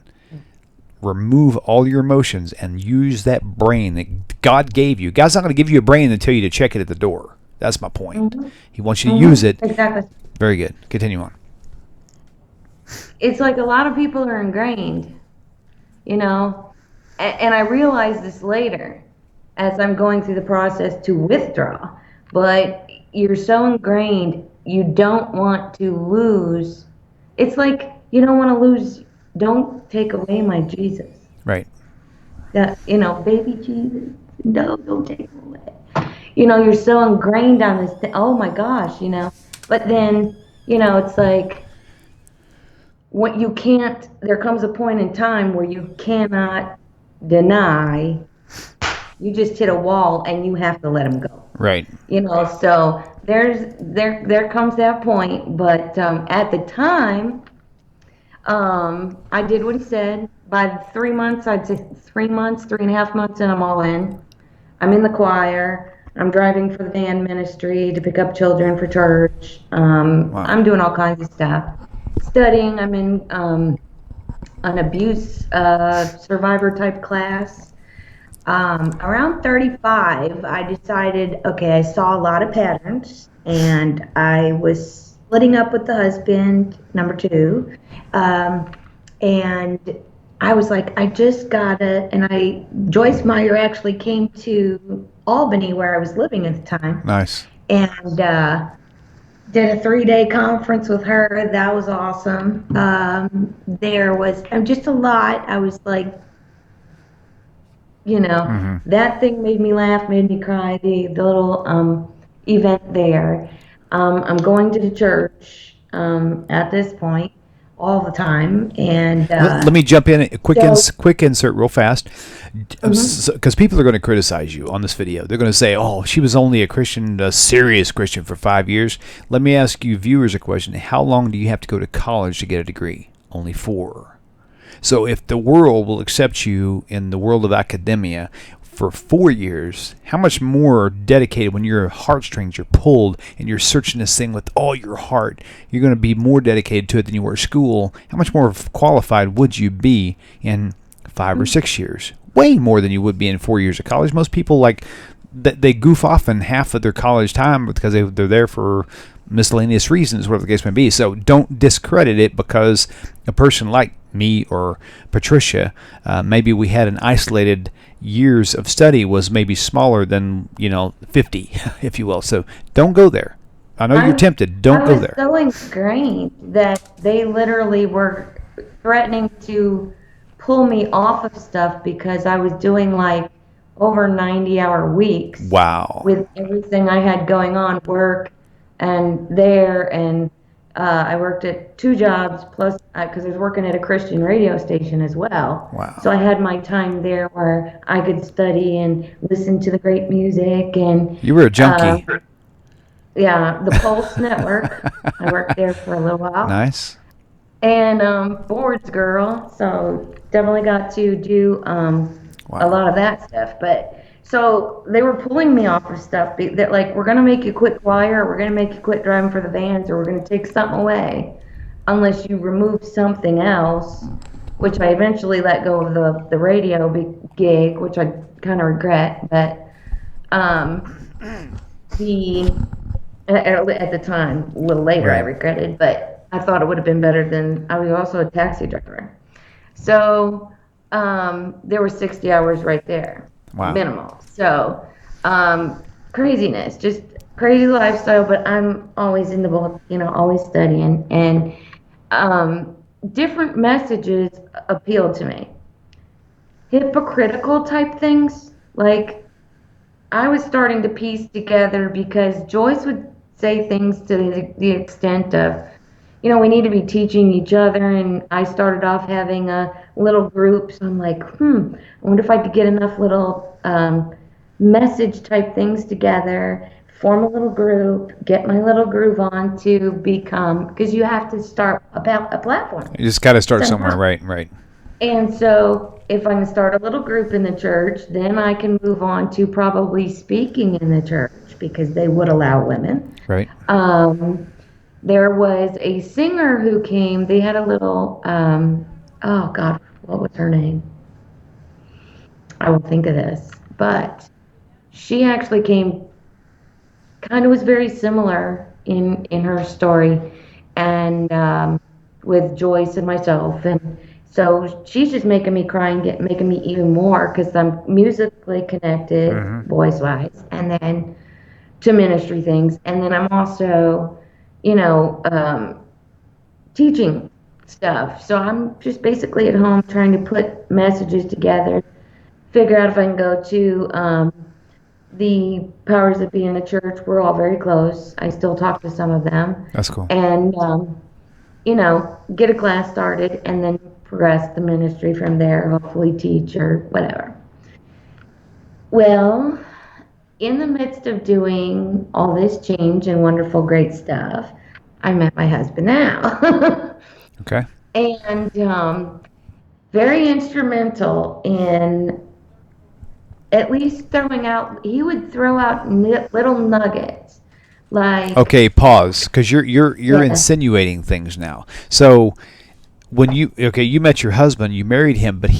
Speaker 1: Remove all your emotions and use that brain that God gave you. God's not going to give you a brain and tell you to check it at the door. That's my point.
Speaker 2: Mhm.
Speaker 1: He wants you to use it.
Speaker 2: Exactly.
Speaker 1: Very good. Continue on.
Speaker 2: It's like a lot of people are ingrained, and I realized this later as I'm going through the process to withdraw. But you're so ingrained, you don't want to lose. It's like you don't want to lose. Don't take away my Jesus.
Speaker 1: Right.
Speaker 2: That, baby Jesus. No, don't take him away. You're so ingrained on this thing. Oh my gosh, But then, it's like what you can't. There comes a point in time where you cannot deny. You just hit a wall and you have to let him go.
Speaker 1: Right.
Speaker 2: So there comes that point. But at the time, I did what he said. By 3 months, I'd say 3 months, 3.5 months, and I'm all in. I'm in the choir. I'm driving for the van ministry to pick up children for church.
Speaker 1: Wow.
Speaker 2: I'm doing all kinds of stuff. Studying. I'm in an abuse survivor type class. Around 35, I decided, okay, I saw a lot of patterns, and I was splitting up with the husband, number 2. And I was like, I just gotta, and Joyce Meyer actually came to Albany where I was living at the time,
Speaker 1: Nice.
Speaker 2: and did a 3-day conference with her. That was awesome. There was just a lot. I was like, that thing made me laugh, made me cry, the little event there. I'm going to the church at this point all the time, and
Speaker 1: Let me jump in. A
Speaker 2: so
Speaker 1: quick insert, real fast,
Speaker 2: mhm.
Speaker 1: because people are going to criticize you on this video. They're going to say, "Oh, she was only a serious Christian for 5 years." Let me ask you, viewers, a question: how long do you have to go to college to get a degree? Only 4. So if the world will accept you in the world of academia, for 4 years, how much more dedicated when your heartstrings are pulled and you're searching this thing with all your heart, you're going to be more dedicated to it than you were at school. How much more qualified would you be in 5 or 6 years? Way more than you would be in 4 years of college. Most people, like, they goof off in half of their college time because they're there for miscellaneous reasons, whatever the case may be. So don't discredit it because a person like me or Patricia, maybe we had an isolated years of study was maybe smaller than 50, if you will. So don't go there. I know you're tempted. Don't go there.
Speaker 2: I was so ingrained that they literally were threatening to pull me off of stuff because I was doing like over 90-hour weeks.
Speaker 1: Wow.
Speaker 2: With everything I had going on, work and there, and I worked at 2 jobs plus because I was working at a Christian radio station as well.
Speaker 1: Wow.
Speaker 2: So I had my time there where I could study and listen to the great music. And
Speaker 1: you were a junkie.
Speaker 2: Yeah, the Pulse Network. I worked there for a little while.
Speaker 1: Nice.
Speaker 2: And boards girl, so definitely got to do a lot of that stuff. But so they were pulling me off of stuff that, like, we're gonna make you quit choir, or we're gonna make you quit driving for the vans, or we're gonna take something away unless you remove something else. Which I eventually let go of the radio gig, which I kind of regret. But at the time, a little later, I regretted, but I thought it would have been better than. I was also a taxi driver, so there were 60 hours right there, minimal. So craziness, just crazy lifestyle. But I'm always in the book, always studying, and different messages appeal to me. Hypocritical type things, like I was starting to piece together because Joyce would say things to the extent of, we need to be teaching each other. And I started off having a little group. So I'm like, I wonder if I could get enough little message type things together, form a little group, get my little groove on to become, because you have to start about a platform.
Speaker 1: You just got to start somewhere, right.
Speaker 2: And so if I can start a little group in the church, then I can move on to probably speaking in the church because they would allow women.
Speaker 1: Right.
Speaker 2: There was a singer who came. They had a little, oh God, what was her name? I will think of this. But she actually came, kind of was very similar in her story, and with Joyce and myself. And so she's just making me cry and making me even more because I'm musically connected, voice-wise, and then to ministry things. And then I'm also, teaching stuff. So I'm just basically at home trying to put messages together, figure out if I can go to the powers that be in the church. We're all very close. I still talk to some of them.
Speaker 1: That's cool.
Speaker 2: And, get a class started and then progress the ministry from there, hopefully teach or whatever. Well, in the midst of doing all this change and wonderful, great stuff, I met my husband now.
Speaker 1: Okay.
Speaker 2: And very instrumental in at least he would throw out little nuggets. Like,
Speaker 1: okay, pause, because you're insinuating things now. So when you met your husband, you married him, but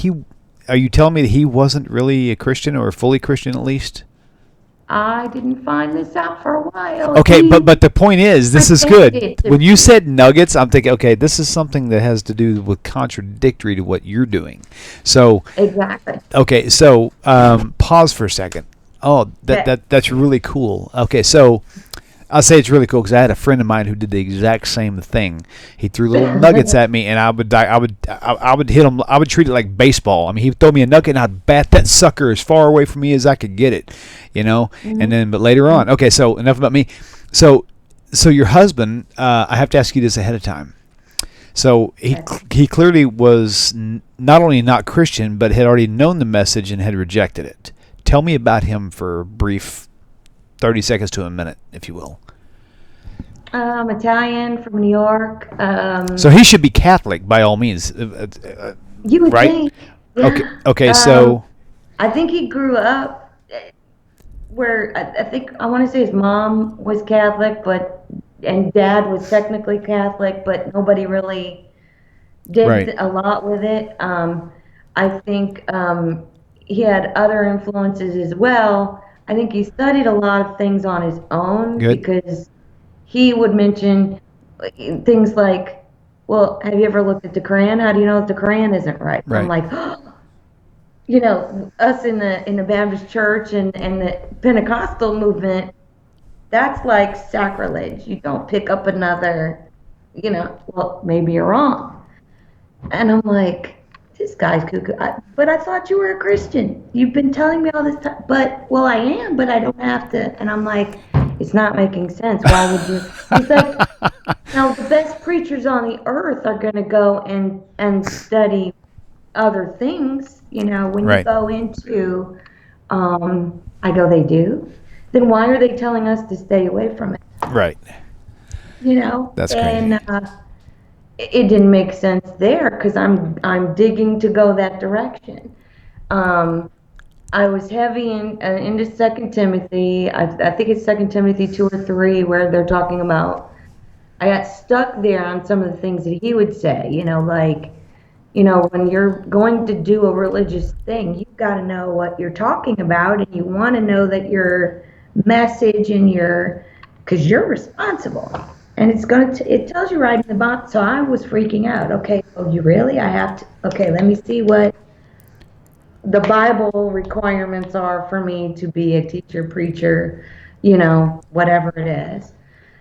Speaker 1: are you telling me that he wasn't really a Christian or fully Christian at least?
Speaker 2: I didn't find this out for a while.
Speaker 1: Okay, but the point is, this is good. When you said nuggets, I'm thinking, okay, this is something that has to do with contradictory to what you're doing. So
Speaker 2: exactly.
Speaker 1: Okay, so pause for a second. Oh, that's really cool. Okay, so I'll say it's really cool because I had a friend of mine who did the exact same thing. He threw little nuggets at me, and I would hit him. I would treat it like baseball. I mean, he'd throw me a nugget, and I'd bat that sucker as far away from me as I could get it, Mm-hmm. And then, but later on, okay. So enough about me. So your husband, I have to ask you this ahead of time. So he clearly was not only not Christian, but had already known the message and had rejected it. Tell me about him for a brief 30 seconds to a minute, if you will.
Speaker 2: Italian from New York.
Speaker 1: So he should be Catholic by all means.
Speaker 2: You would
Speaker 1: right?
Speaker 2: think. Yeah.
Speaker 1: Okay. So
Speaker 2: I think he grew up where I think I want to say his mom was Catholic, and dad was technically Catholic, but nobody really did
Speaker 1: Right.
Speaker 2: a lot with it. I think he had other influences as well. I think he studied a lot of things on his own
Speaker 1: Good.
Speaker 2: because he would mention things like, well, have you ever looked at the Quran? How do you know that the Quran isn't right? I'm
Speaker 1: Right.
Speaker 2: like, us in the Baptist church and the Pentecostal movement, that's like sacrilege. You don't pick up another, well, maybe you're wrong. And I'm like, this guy's cuckoo. But I thought you were a Christian. You've been telling me all this time. But, well, I am, but I don't have to. And I'm like, it's not making sense. Why would you? He's like, now the best preachers on the earth are going to go and study other things. When you
Speaker 1: Right.
Speaker 2: go into, I go, they do? Then why are they telling us to stay away from it?
Speaker 1: Right. That's crazy.
Speaker 2: And it didn't make sense there because I'm digging to go that direction. Um, I was heavy into Second Timothy. I think it's Second Timothy 2 or 3 where they're talking about. I got stuck there on some of the things that he would say. Like when you're going to do a religious thing, you've got to know what you're talking about, and you want to know that your message and because you're responsible. And it tells you right in the box. So I was freaking out. Okay, oh, you really? I have to, okay, let me see what the Bible requirements are for me to be a teacher, preacher, whatever it is.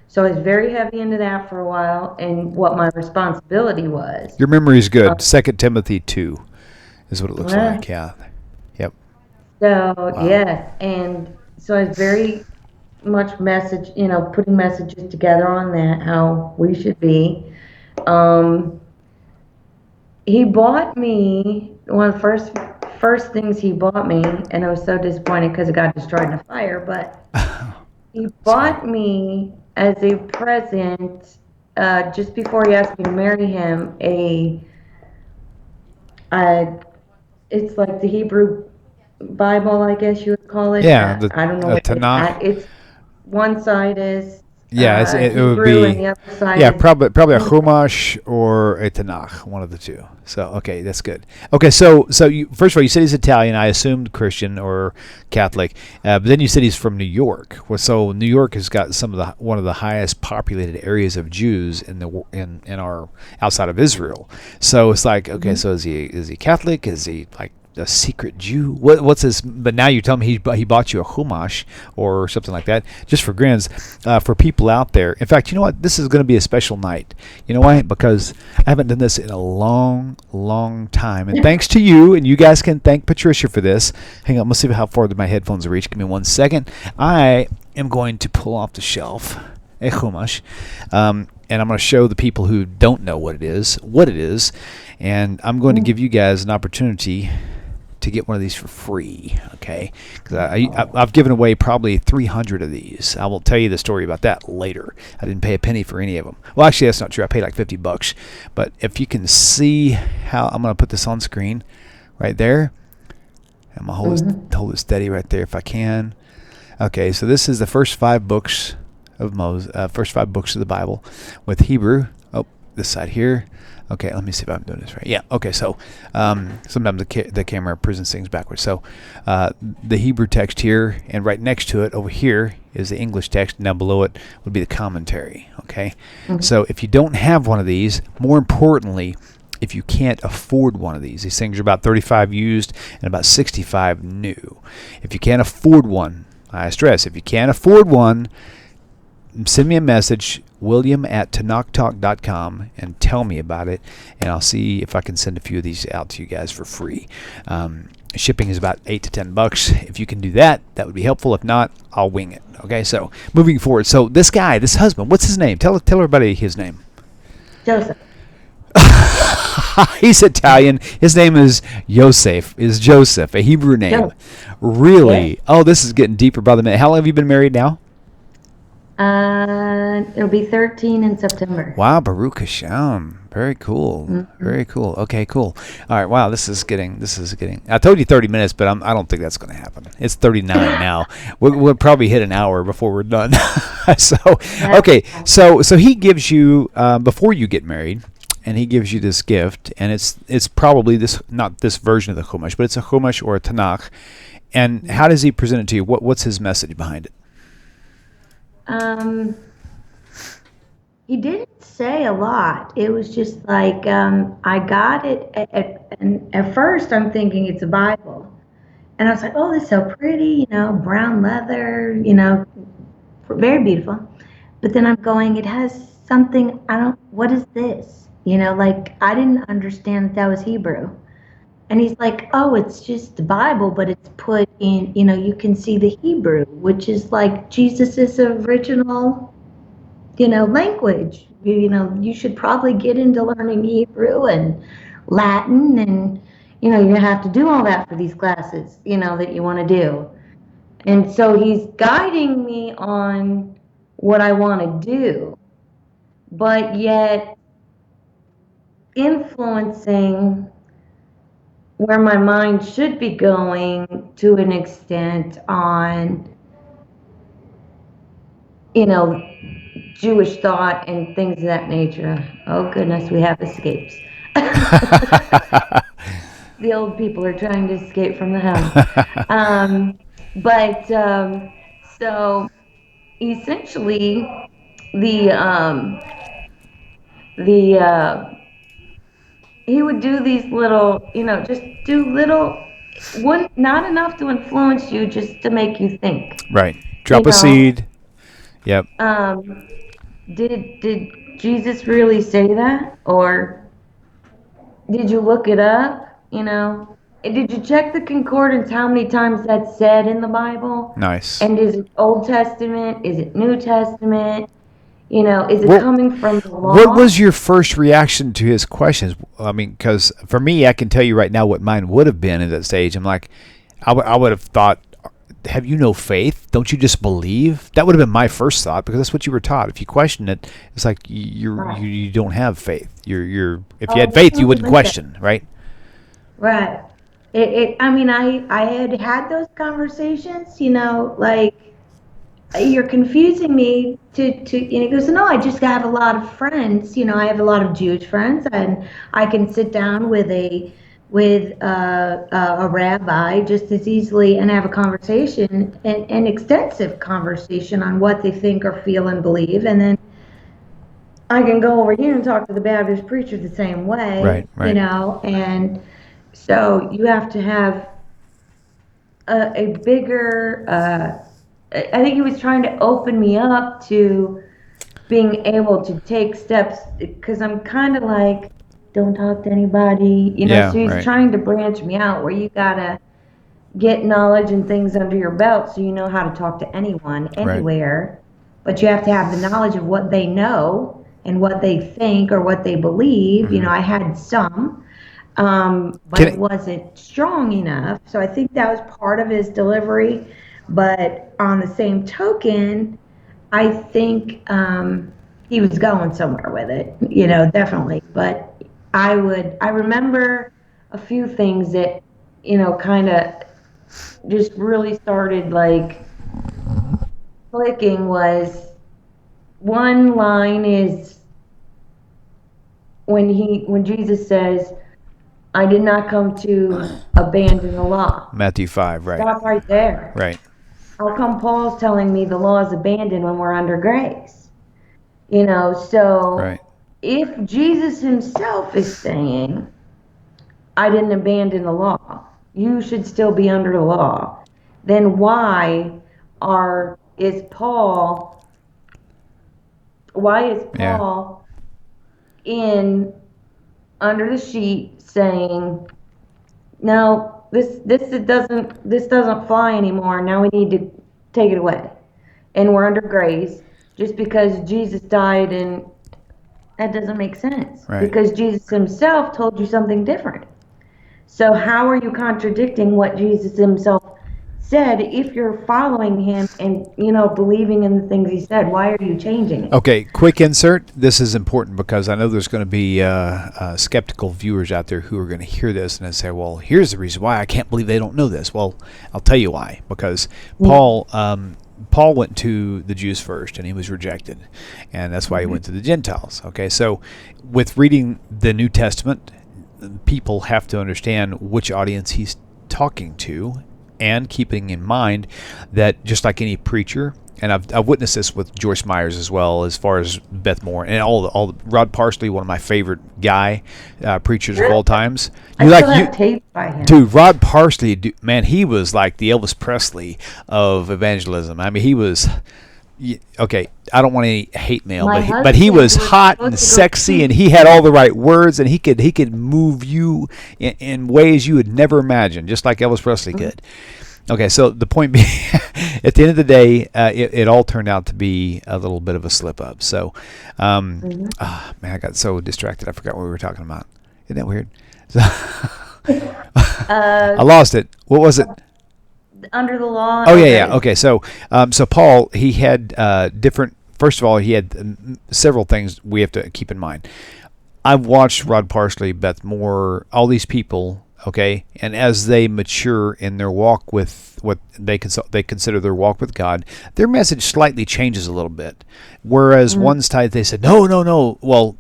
Speaker 2: So I was very heavy into that for a while and what my responsibility was.
Speaker 1: Your memory's
Speaker 2: Um,
Speaker 1: good. 2 Timothy 2 is what it looks
Speaker 2: uh,
Speaker 1: like. Yeah. Yep.
Speaker 2: so,
Speaker 1: Wow.
Speaker 2: yes. And so I was very much putting messages together on that, how we should be. Um, he bought me one of the first things he bought me, and I was so disappointed because it got destroyed in a fire. But he
Speaker 1: Sorry.
Speaker 2: bought me as a present, just before he asked me to marry him, a it's like the Hebrew Bible, I guess you would call it.
Speaker 1: Yeah. The
Speaker 2: I don't know what it is.
Speaker 1: Tanakh.
Speaker 2: It's one side is
Speaker 1: Yeah. It would
Speaker 2: Hebrew and
Speaker 1: be.
Speaker 2: the other side
Speaker 1: Yeah,
Speaker 2: is
Speaker 1: probably a
Speaker 2: English.
Speaker 1: Chumash or a Tanakh, one of the two. So okay, that's good. Okay, so you, first of all, you said he's Italian. I assumed Christian or Catholic, but then you said he's from New York. Well, so New York has got one of the highest populated areas of Jews in our outside of Israel. So it's like, okay,
Speaker 2: Mhm.
Speaker 1: so is he Catholic? Is he like a secret Jew? What's his? But now you tell me he bought you a chumash or something like that, just for grins. For people out there, in fact, you know what? This is going to be a special night. You know why? Because I haven't done this in a long, long time, and thanks to you, and you guys can thank Patricia for this. Hang on, let's see how far my headphones reach. Give me 1 second. I am going to pull off the shelf a chumash. And I'm going to show the people who don't know what it is, and I'm going to give you guys an opportunity to get one of these for free, okay? Because I've given away probably 300 of these. I will tell you the story about that later. I didn't pay a penny for any of them. Well, actually, that's not true. I paid like $50. But if you can see how I'm going to put this on screen right there, I'm going to
Speaker 2: Mhm.
Speaker 1: hold it steady right there if I can. Okay, so this is the first 5 books of first 5 books of the Bible with Hebrew. Oh, this side here. Okay, let me see if I'm doing this right. Yeah. Okay, so sometimes the camera presents things backwards. So the Hebrew text here, and right next to it over here is the English text. Now below it would be the commentary. Okay.
Speaker 2: Mhm.
Speaker 1: So if you don't have one of these, more importantly, if you can't afford one of these things are about 35 used and about 65 new. If you can't afford one, I stress, if you can't afford one, send me a message, william@tanaktalk.com, and tell me about it, and I'll see if I can send a few of these out to you guys for free. Shipping is about $8 to $10. If you can do that, that would be helpful. If not, I'll wing it. Okay, so moving forward. So this husband, what's his name? Tell everybody his name.
Speaker 2: Joseph.
Speaker 1: He's Italian. His name is Joseph, a Hebrew name.
Speaker 2: Joseph. Yes.
Speaker 1: Really? Oh, this is getting deeper by the minute. How long have you been married now?
Speaker 2: It'll be 13 in September.
Speaker 1: Wow, Baruch Hashem. Very cool.
Speaker 2: Mm-hmm.
Speaker 1: Very cool. Okay, cool. All right. Wow, this is getting. I told you 30 minutes, but I don't think that's going to happen. It's 39 now. We'll probably hit an hour before we're done. So, okay. So he gives you before you get married, and he gives you this gift, and it's probably this, not this version of the Chumash, but it's a Chumash or a Tanakh. And how does he present it to you? What's his message behind it?
Speaker 2: He didn't say a lot. It was just like I got it, and at first I'm thinking it's a Bible, and I was like, "Oh, this is so pretty, brown leather, very beautiful." But then I'm going, it has something. I don't. What is this? Like I didn't understand that was Hebrew. And he's like, "Oh, it's just the Bible, but it's put in. You can see the Hebrew, which is like Jesus's original." Language. You should probably get into learning Hebrew and Latin, and you have to do all that for these classes, that you want to do. And so he's guiding me on what I want to do, but yet influencing where my mind should be going to an extent on, Jewish thought and things of that nature. Oh goodness, we have escapes. The old people are trying to escape from the house. But so essentially, the the he would do these little, just do little, one, not enough to influence you, just to make you think.
Speaker 1: Right.
Speaker 2: You
Speaker 1: Drop a
Speaker 2: know,
Speaker 1: seed. Yep.
Speaker 2: um, did Jesus really say that, or did you look it up? And did you check the concordance how many times that's said in the Bible?
Speaker 1: Nice.
Speaker 2: And is it Old Testament? Is it New Testament? Is it
Speaker 1: What
Speaker 2: coming from the
Speaker 1: What
Speaker 2: law?
Speaker 1: was your first reaction to his questions? I mean, because for me, I can tell you right now what mine would have been at that stage. I'm like, I would have thought, have you no faith? Don't you just believe? That would have been my first thought, because that's what you were taught. If you question it, it's like
Speaker 2: Right.
Speaker 1: you don't have faith. If you
Speaker 2: Oh,
Speaker 1: had faith, you
Speaker 2: definitely
Speaker 1: wouldn't
Speaker 2: went there.
Speaker 1: question, right?
Speaker 2: Right. I mean, I had those conversations, like, you're confusing me he goes, "No, I just have a lot of friends. I have a lot of Jewish friends, and I can sit down with a rabbi just as easily and have a conversation, an extensive conversation on what they think or feel and believe, and then I can go over here and talk to the Baptist preacher the same
Speaker 1: Right,
Speaker 2: way,
Speaker 1: right.
Speaker 2: and so you have to have a bigger, I think he was trying to open me up to being able to take steps, because I'm kind of like, don't talk to anybody,
Speaker 1: Yeah,
Speaker 2: so he's
Speaker 1: right,
Speaker 2: trying to branch me out where you gotta get knowledge and things under your belt so you know how to talk to anyone,
Speaker 1: right.
Speaker 2: anywhere, but you have to have the knowledge of what they know and what they think or what they believe.
Speaker 1: Hmm.
Speaker 2: I had some, but
Speaker 1: Can
Speaker 2: it wasn't strong enough. So I think that was part of his delivery. But on the same token, I think he was going somewhere with it, definitely. But I remember a few things that, kind of just really started like clicking. Was one line is when Jesus says, "I did not come to abandon the law."
Speaker 1: Matthew 5, right,
Speaker 2: Stop right there.
Speaker 1: right,
Speaker 2: How come Paul's telling me the law is abandoned when we're under grace?
Speaker 1: right.
Speaker 2: So if Jesus himself is saying, "I didn't abandon the law, you should still be under the law," then are is Paul why is
Speaker 1: Yeah,
Speaker 2: Paul in under the sheet saying, "No, this doesn't fly anymore. Now we need to take it away, and we're under grace," just because Jesus died, and that doesn't make sense,
Speaker 1: right.
Speaker 2: because Jesus himself told you something different. So how are you contradicting what Jesus himself said, if you're following him and, believing in the things he said, why are you changing it?
Speaker 1: Okay, quick insert. This is important because I know there's going to be skeptical viewers out there who are going to hear this and say, well, here's the reason why I can't believe they don't know this. Well, I'll tell you why. Because Paul went to the Jews first, and he was rejected. And that's why he went to the Gentiles. Okay, so with reading the New Testament, people have to understand which audience he's talking to, and keeping in mind that just like any preacher, and I've witnessed this with Joyce Meyers as well, as far as Beth Moore and all the Rod Parsley, one of my favorite preachers of all times.
Speaker 2: Taped by him.
Speaker 1: Dude, Rod Parsley, man, he was like the Elvis Presley of evangelism. I mean, he was. Okay, I don't want any hate mail, but he was hot and sexy, and he had all the right words, and he could move you in ways you would never imagine, just like Elvis Presley could. Okay, so the point being, at the end of the day, it all turned out to be a little bit of a slip up. So, man, I got so distracted, I forgot what we were talking about. Isn't that weird? So I lost it. What was it?
Speaker 2: Under the law.
Speaker 1: Oh yeah. Okay, so Paul, he had different. First of all, he had several things we have to keep in mind. I've watched Rod Parsley, Beth Moore, all these people. Okay, and as they mature in their walk with what they consider their walk with God, their message slightly changes a little bit. Whereas one's tied, they said, no. Well,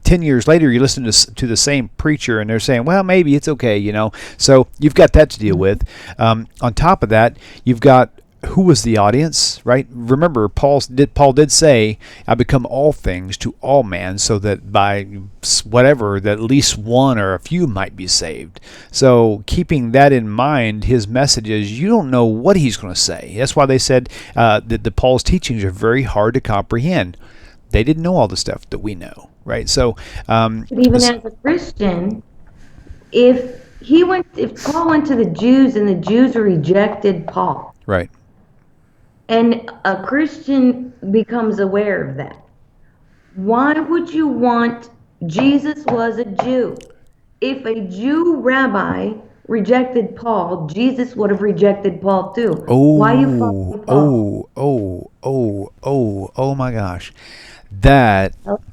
Speaker 1: 10 years later, you listen to the same preacher, and they're saying, well, maybe it's okay, So you've got that to deal with. On top of that, you've got who was the audience, right? Remember, Paul did say, I become all things to all men, so that by whatever, that at least one or a few might be saved. So keeping that in mind, his message is, you don't know what he's going to say. That's why they said that Paul's teachings are very hard to comprehend. They didn't know all the stuff that we know. Right, so
Speaker 2: even as a Christian, if Paul went to the Jews and the Jews rejected Paul,
Speaker 1: right,
Speaker 2: and a Christian becomes aware of that, why would you want? Jesus was a Jew. If a Jew rabbi rejected Paul, Jesus would have rejected Paul too. Why are you following Paul?
Speaker 1: Oh my gosh.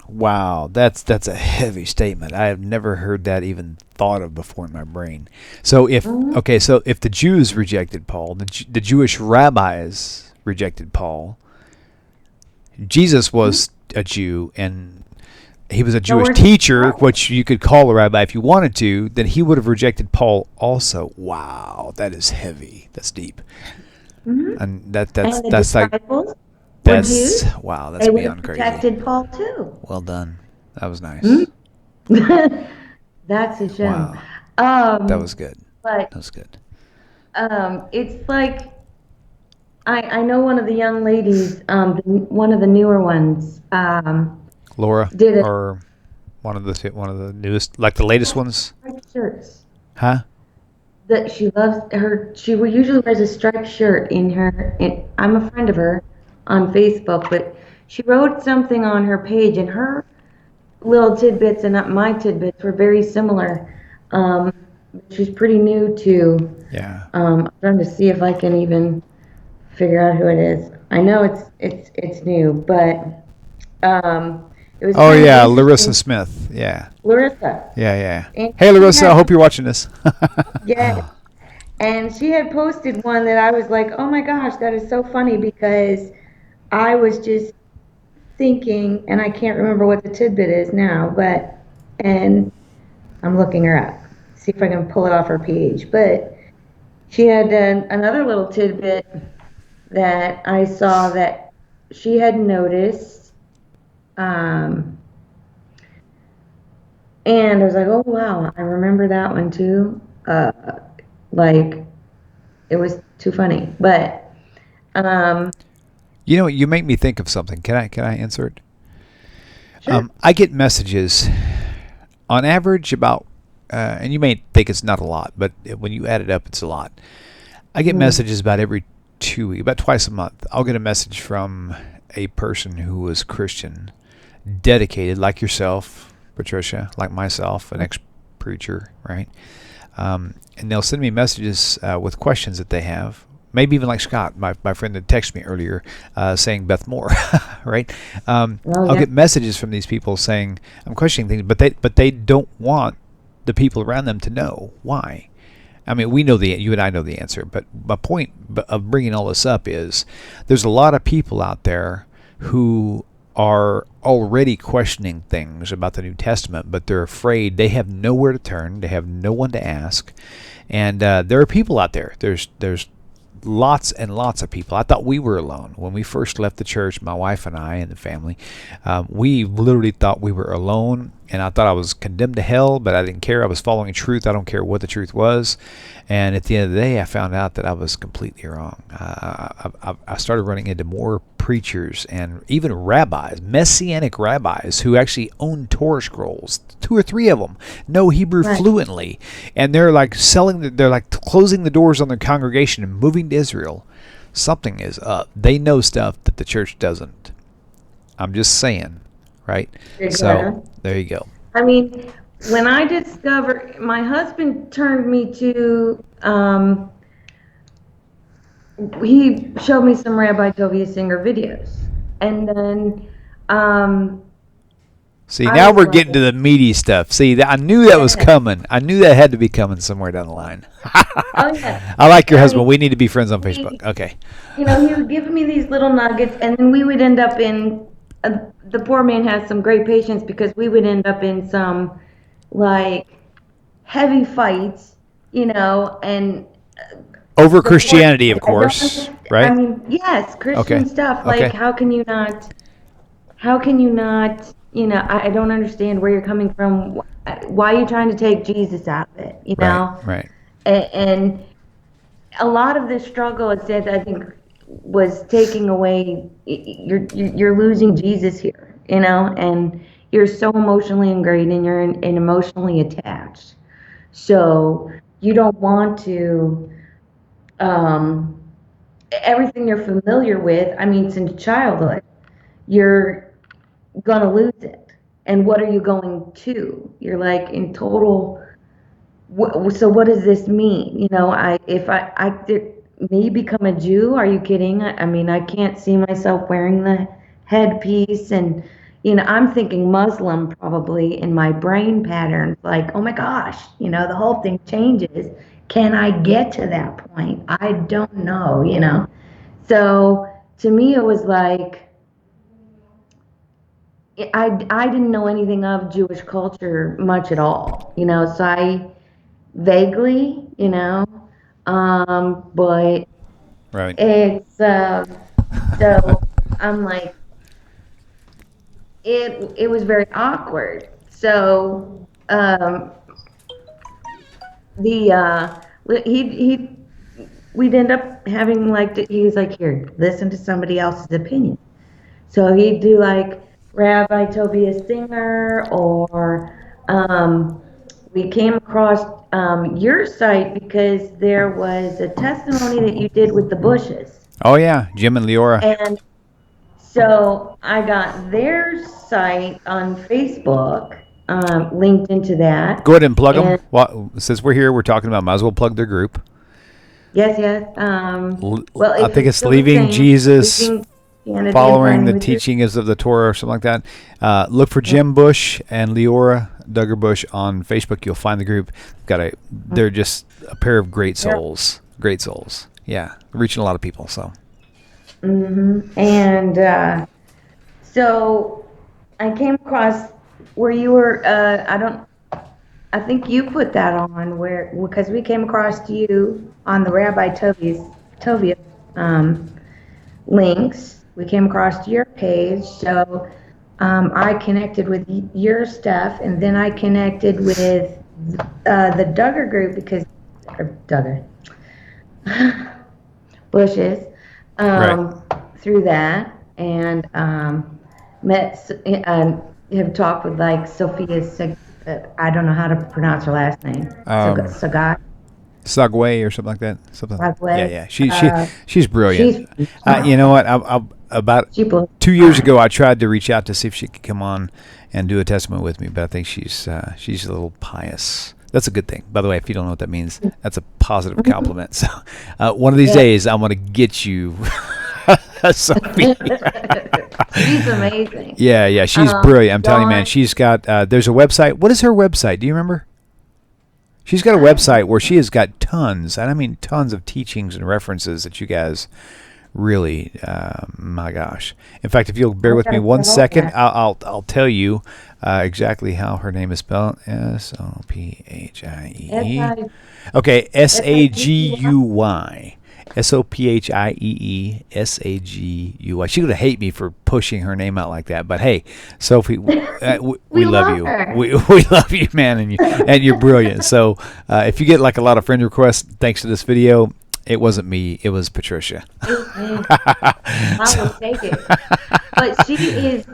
Speaker 1: Wow, that's a heavy statement. I have never heard that even thought of before in my brain. So if the Jews rejected Paul, the Jewish rabbis rejected Paul, Jesus was a Jew, and he was a Jewish teacher, which you could call a rabbi if you wanted to, then he would have rejected Paul also. Wow, that is heavy. That's deep. And that's like... Wow, that's beyond crazy. They
Speaker 2: protected Paul too.
Speaker 1: Well done. That was nice.
Speaker 2: That's a shame.
Speaker 1: Wow. That was good.
Speaker 2: But
Speaker 1: that was good.
Speaker 2: It's like I know one of the young ladies, one of the newer ones.
Speaker 1: Laura,
Speaker 2: did it.
Speaker 1: Or one of the newest, like the latest ones.
Speaker 2: Shirts.
Speaker 1: Huh?
Speaker 2: That she loves her. She usually wears a striped shirt I'm a friend of her on Facebook, but she wrote something on her page, and her little tidbits and my tidbits were very similar. She's pretty new too.
Speaker 1: Yeah.
Speaker 2: I'm trying to see if I can even figure out who it is. I know it's new, but it was.
Speaker 1: Oh yeah, Larissa Smith. Yeah.
Speaker 2: Larissa.
Speaker 1: Yeah. Hey Larissa, I hope you're watching this.
Speaker 2: Yeah. And she had posted one that I was like, oh my gosh, that is so funny, because I was just thinking, and I can't remember what the tidbit is now, and I'm looking her up, see if I can pull it off her page. But she had another little tidbit that I saw that she had noticed, and I was like, oh wow, I remember that one too. Like, it was too funny, but
Speaker 1: you make me think of something. Can I insert?
Speaker 2: Sure.
Speaker 1: I get messages on average about, and you may think it's not a lot, but when you add it up, it's a lot. I get messages about every 2 weeks, about twice a month. I'll get a message from a person who was Christian, dedicated, like yourself, Patricia, like myself, an ex-preacher, right? And they'll send me messages with questions that they have, maybe even like Scott, my friend that texted me earlier, saying Beth Moore, right? I'll get messages from these people saying I'm questioning things, but they don't want the people around them to know why. I mean, we know you and I know the answer, but my point of bringing all this up is there's a lot of people out there who are already questioning things about the New Testament, but they're afraid. They have nowhere to turn. They have no one to ask. And there are people out there. There's lots and lots of people. I thought we were alone. When we first left the church, my wife and I and the family, we literally thought we were alone, and I thought I was condemned to hell, but I didn't care. I was following truth. I don't care what the truth was. And at the end of the day, I found out that I was completely wrong. I started running into more preachers and even rabbis, messianic rabbis, who actually own Torah scrolls, 2 or 3 of them, know Hebrew fluently, and they're like they're like closing the doors on their congregation and moving to Israel. Something is up. They know stuff that the church doesn't. I'm just saying, right? So there you go.
Speaker 2: I mean, when I discovered, my husband turned me to, he showed me some Rabbi Tovia Singer videos, and then
Speaker 1: see, now we're getting to the meaty stuff. See, I knew that was coming. I knew that had to be coming somewhere down the line.
Speaker 2: Oh yeah.
Speaker 1: I like your husband. We need to be friends on Facebook. Okay.
Speaker 2: You know, he would give me these little nuggets, and then we would end up in. The poor man has some great patience, because we would end up in some like heavy fights, you know, and
Speaker 1: over Christianity, of course, right?
Speaker 2: I mean, yes, Christian stuff. Like, how can you not, you know, I don't understand where you're coming from. Why are you trying to take Jesus out of it, you know?
Speaker 1: Right.
Speaker 2: And a lot of this struggle, I think, was taking away, you're losing Jesus here, you know, and you're so emotionally ingrained, and you're emotionally attached. So you don't want to, everything you're familiar with, I mean, since childhood, you're going to lose it. And what are you going to? You're like in total, so what does this mean? You know, if I did me become a Jew, are you kidding? I mean, I can't see myself wearing the headpiece, and, you know, I'm thinking Muslim probably in my brain patterns, like, oh my gosh, you know, the whole thing changes. Can I get to that point? I don't know, you know. So to me, it was like, I didn't know anything of Jewish culture much at all, you know, so I vaguely, you know, but it's, so I'm like, it was very awkward. So, we'd end up having like, he was like, here, listen to somebody else's opinion. So he'd do like Rabbi Tovia Singer, or, we came across your site because there was a testimony that you did with the Bushes.
Speaker 1: Oh yeah, Jim and Leora.
Speaker 2: And so I got their site on Facebook, linked into that.
Speaker 1: Go ahead and plug them. Well, since we're here, we're talking about, might as well plug their group.
Speaker 2: Yes.
Speaker 1: Well, I think it's Leaving Jesus, Following the Teachings of the Torah, or something like that. Look for Jim Bush and Leora Duggar Bush on Facebook. You'll find the group. They're just a pair of great souls. Great souls. Yeah, reaching a lot of people. So.
Speaker 2: Mm-hmm. And so I came across where you were. I think you put that on because we came across you on the Rabbi Tovia links. We came across your page, so I connected with your stuff, and then I connected with the Duggar group Duggar Bushes through that, and have talked with like Sophia. I don't know how to pronounce her last name. Sagat.
Speaker 1: Sagway or something like that.
Speaker 2: Sagway.
Speaker 1: Yeah. She's brilliant. You know what? About 2 years ago, I tried to reach out to see if she could come on and do a testimony with me, but I think she's a little pious. That's a good thing. By the way, if you don't know what that means, that's a positive compliment. So one of these days, I'm going to get you Sophie.
Speaker 2: She's amazing.
Speaker 1: Yeah, she's brilliant. I'm telling you, man.
Speaker 2: Dawn,
Speaker 1: She's got, there's a website. What is her website? Do you remember? She's got a website where she has got tons, and I mean tons of teachings and references that you guys really, my gosh. In fact, if you'll bear with me one second, I'll tell you exactly how her name is spelled. Sophie. Okay, Saguy. SophieeSaguy. She's gonna hate me for pushing her name out like that, but hey, Sophie, we love you.
Speaker 2: her.
Speaker 1: We love you, man, and you're brilliant. So if you get like a lot of friend requests thanks to this video, it wasn't me. It was Patricia.
Speaker 2: I will take it. But she is.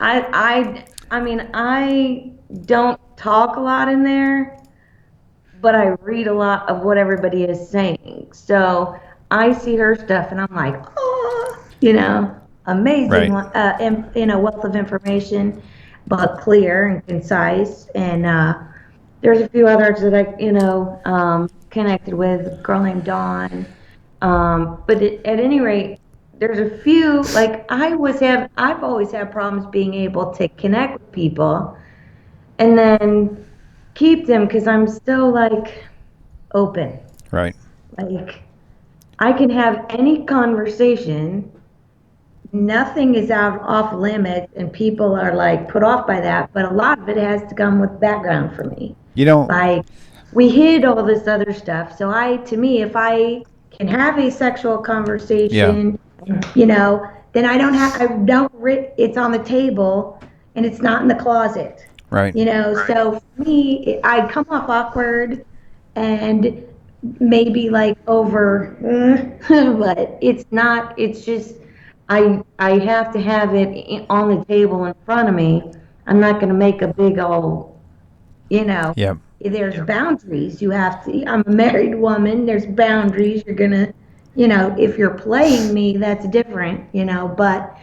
Speaker 2: I mean, I don't talk a lot in there, but I read a lot of what everybody is saying. So I see her stuff, and I'm like, oh, amazing, wealth of information, but clear and concise. And there's a few others that I, connected with, a girl named Dawn. But at any rate, there's a few, like I've always had problems being able to connect with people and then keep them because I'm so like open.
Speaker 1: Right.
Speaker 2: Like I can have any conversation, nothing is off limits, and people are like put off by that, but a lot of it has to come with background for me. Like we hid all this other stuff. So if I can have a sexual conversation, then it's on the table and it's not in the closet.
Speaker 1: Right.
Speaker 2: So for me, I come off awkward and maybe like over, but it's not, it's just, I have to have it on the table in front of me. I'm not going to make a big old,
Speaker 1: Yeah.
Speaker 2: There's boundaries. I'm a married woman. There's boundaries. You're going to, if you're playing me, that's different, but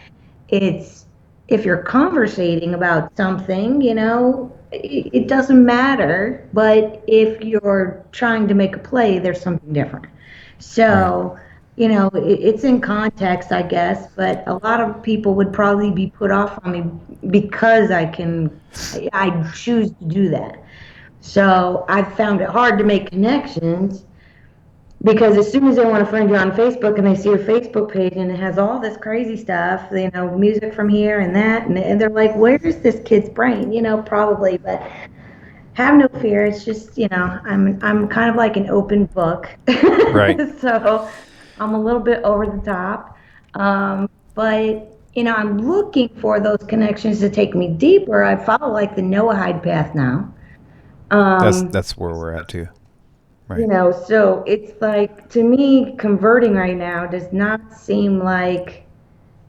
Speaker 2: if you're conversating about something, it doesn't matter. But if you're trying to make a play, there's something different. So, it's in context, I guess, but a lot of people would probably be put off on me because I choose to do that. So I've found it hard to make connections because as soon as they want to friend you on Facebook and they see your Facebook page and it has all this crazy stuff, music from here and that, and they're like, where's this kid's brain? Probably, but have no fear. It's just, I'm kind of like an open book.
Speaker 1: Right.
Speaker 2: So I'm a little bit over the top. But, I'm looking for those connections to take me deeper. I follow like the Noahide path now.
Speaker 1: That's where we're at too. Right.
Speaker 2: So it's like, to me, converting right now does not seem like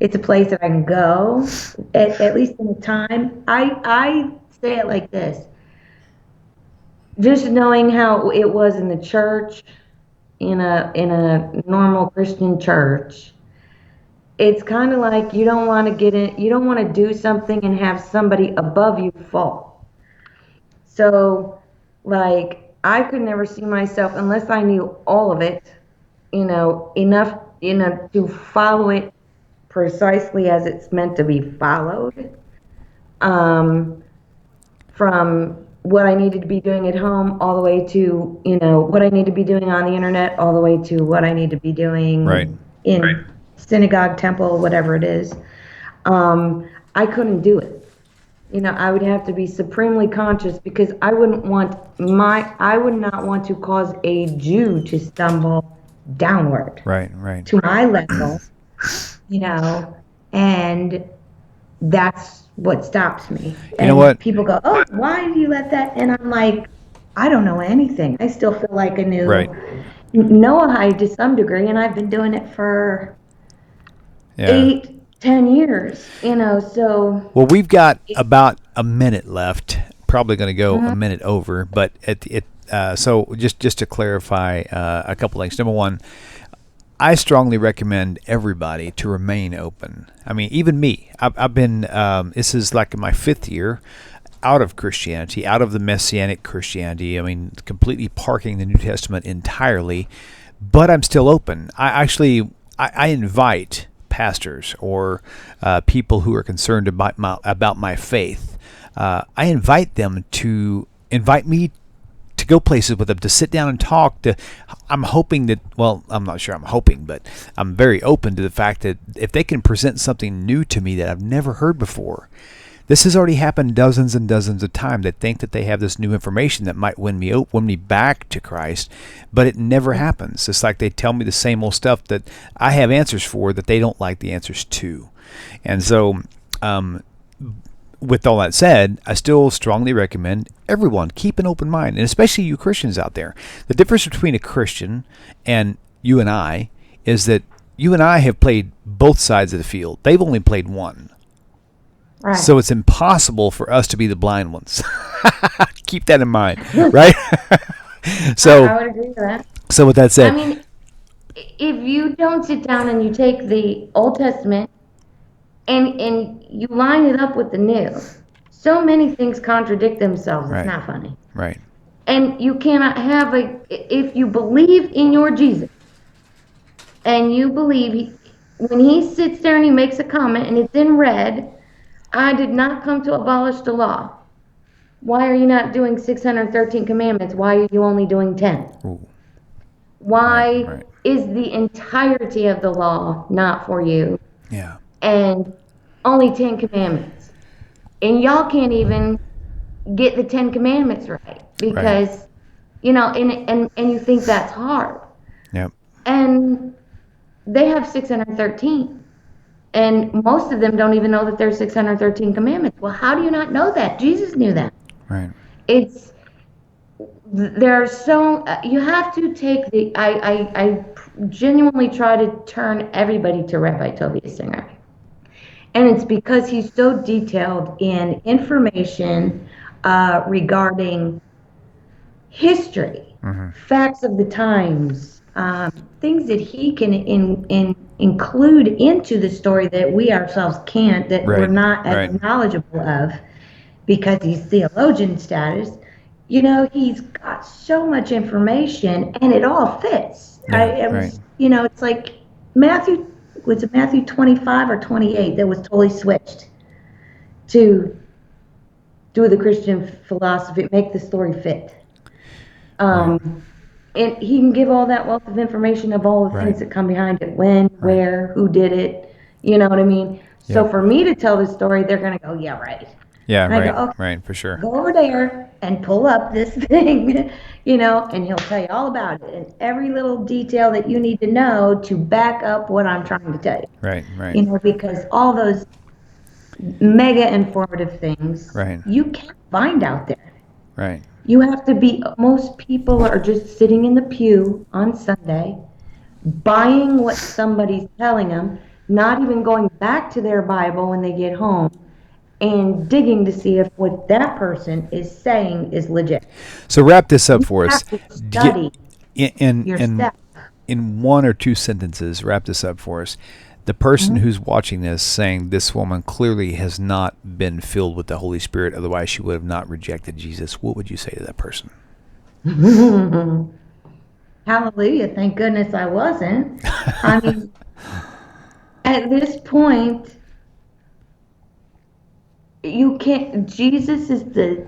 Speaker 2: it's a place that I can go, at least in the time. I say it like this. Just knowing how it was in the church, in a normal Christian church, it's kind of like you don't want to do something and have somebody above you fall. So, like, I could never see myself unless I knew all of it, enough, to follow it precisely as it's meant to be followed. From what I needed to be doing at home all the way to, what I need to be doing on the internet, all the way to what I need to be doing in synagogue, temple, whatever it is. I couldn't do it. I would have to be supremely conscious because I would not want to cause a Jew to stumble downward.
Speaker 1: Right.
Speaker 2: To my level, and that's what stops me.
Speaker 1: You know what?
Speaker 2: People go, oh, why do you let that? And I'm like, I don't know anything. I still feel like I knew Noahide to some degree, and I've been doing it for 8-10 years, so.
Speaker 1: Well, we've got about a minute left, probably going to go a minute over, but so just to clarify a couple things. Number one, I strongly recommend everybody to remain open. I mean, even me. I've been, this is like my 5th year. out of Christianity, out of the Messianic Christianity. I mean, completely parking the New Testament entirely, but I'm still open. I invite pastors or people who are concerned about my faith. I invite them to invite me to go places with them, to sit down and talk. I'm hoping that, well, I'm not sure I'm hoping, but I'm very open to the fact that if they can present something new to me that I've never heard before. This has already happened dozens and dozens of times. They think that they have this new information that might win me back to Christ, but it never happens. It's like they tell me the same old stuff that I have answers for that they don't like the answers to. And so, with all that said, I still strongly recommend everyone keep an open mind, and especially you Christians out there. The difference between a Christian and you and I is that you and I have played both sides of the field. They've only played one.
Speaker 2: Right.
Speaker 1: So it's impossible for us to be the blind ones. Keep that in mind, right? So
Speaker 2: I would agree with that.
Speaker 1: So with that said,
Speaker 2: I mean, if you don't sit down and you take the Old Testament and you line it up with the New, so many things contradict themselves.
Speaker 1: Right.
Speaker 2: It's not funny.
Speaker 1: Right.
Speaker 2: And you cannot have if you believe in your Jesus and you believe when he sits there and he makes a comment and it's in red, I did not come to abolish the law. Why are you not doing 613 commandments? Why are you only doing 10?
Speaker 1: Ooh.
Speaker 2: Why
Speaker 1: Right.
Speaker 2: is the entirety of the law not for you?
Speaker 1: Yeah.
Speaker 2: And only 10 commandments. And y'all can't even get the 10 commandments right because, and you think that's hard.
Speaker 1: Yep.
Speaker 2: And they have 613. And most of them don't even know that there's 613 commandments. Well, how do you not know that? Jesus knew that.
Speaker 1: Right.
Speaker 2: There are so, you have to take I genuinely try to turn everybody to Rabbi Tobias Singer. And it's because he's so detailed in information regarding history, facts of the times, things that he can include into the story that we ourselves can't, that we're not as knowledgeable of because he's theologian status. He's got so much information and it all fits.
Speaker 1: Yeah,
Speaker 2: It's like was it Matthew 25 or 28 that was totally switched to do the Christian philosophy, make the story fit. And he can give all that wealth of information of all the things that come behind it, when, where, who did it, you know what I mean? So for me to tell the story, they're going to go, yeah, right.
Speaker 1: Yeah,
Speaker 2: and I go, okay,
Speaker 1: right, for sure.
Speaker 2: Go over there and pull up this thing, and he'll tell you all about it and every little detail that you need to know to back up what I'm trying to tell you.
Speaker 1: Right.
Speaker 2: Because all those mega informative things, you can't find out there.
Speaker 1: Right.
Speaker 2: You have to most people are just sitting in the pew on Sunday, buying what somebody's telling them, not even going back to their Bible when they get home, and digging to see if what that person is saying is legit.
Speaker 1: So wrap this up for us.
Speaker 2: You have to study yourself.
Speaker 1: In one or two sentences, wrap this up for us. The person who's watching this saying this woman clearly has not been filled with the Holy Spirit, otherwise she would have not rejected Jesus. What would you say to that person?
Speaker 2: Hallelujah. Thank goodness I wasn't. I mean, at this point, you can't, Jesus is the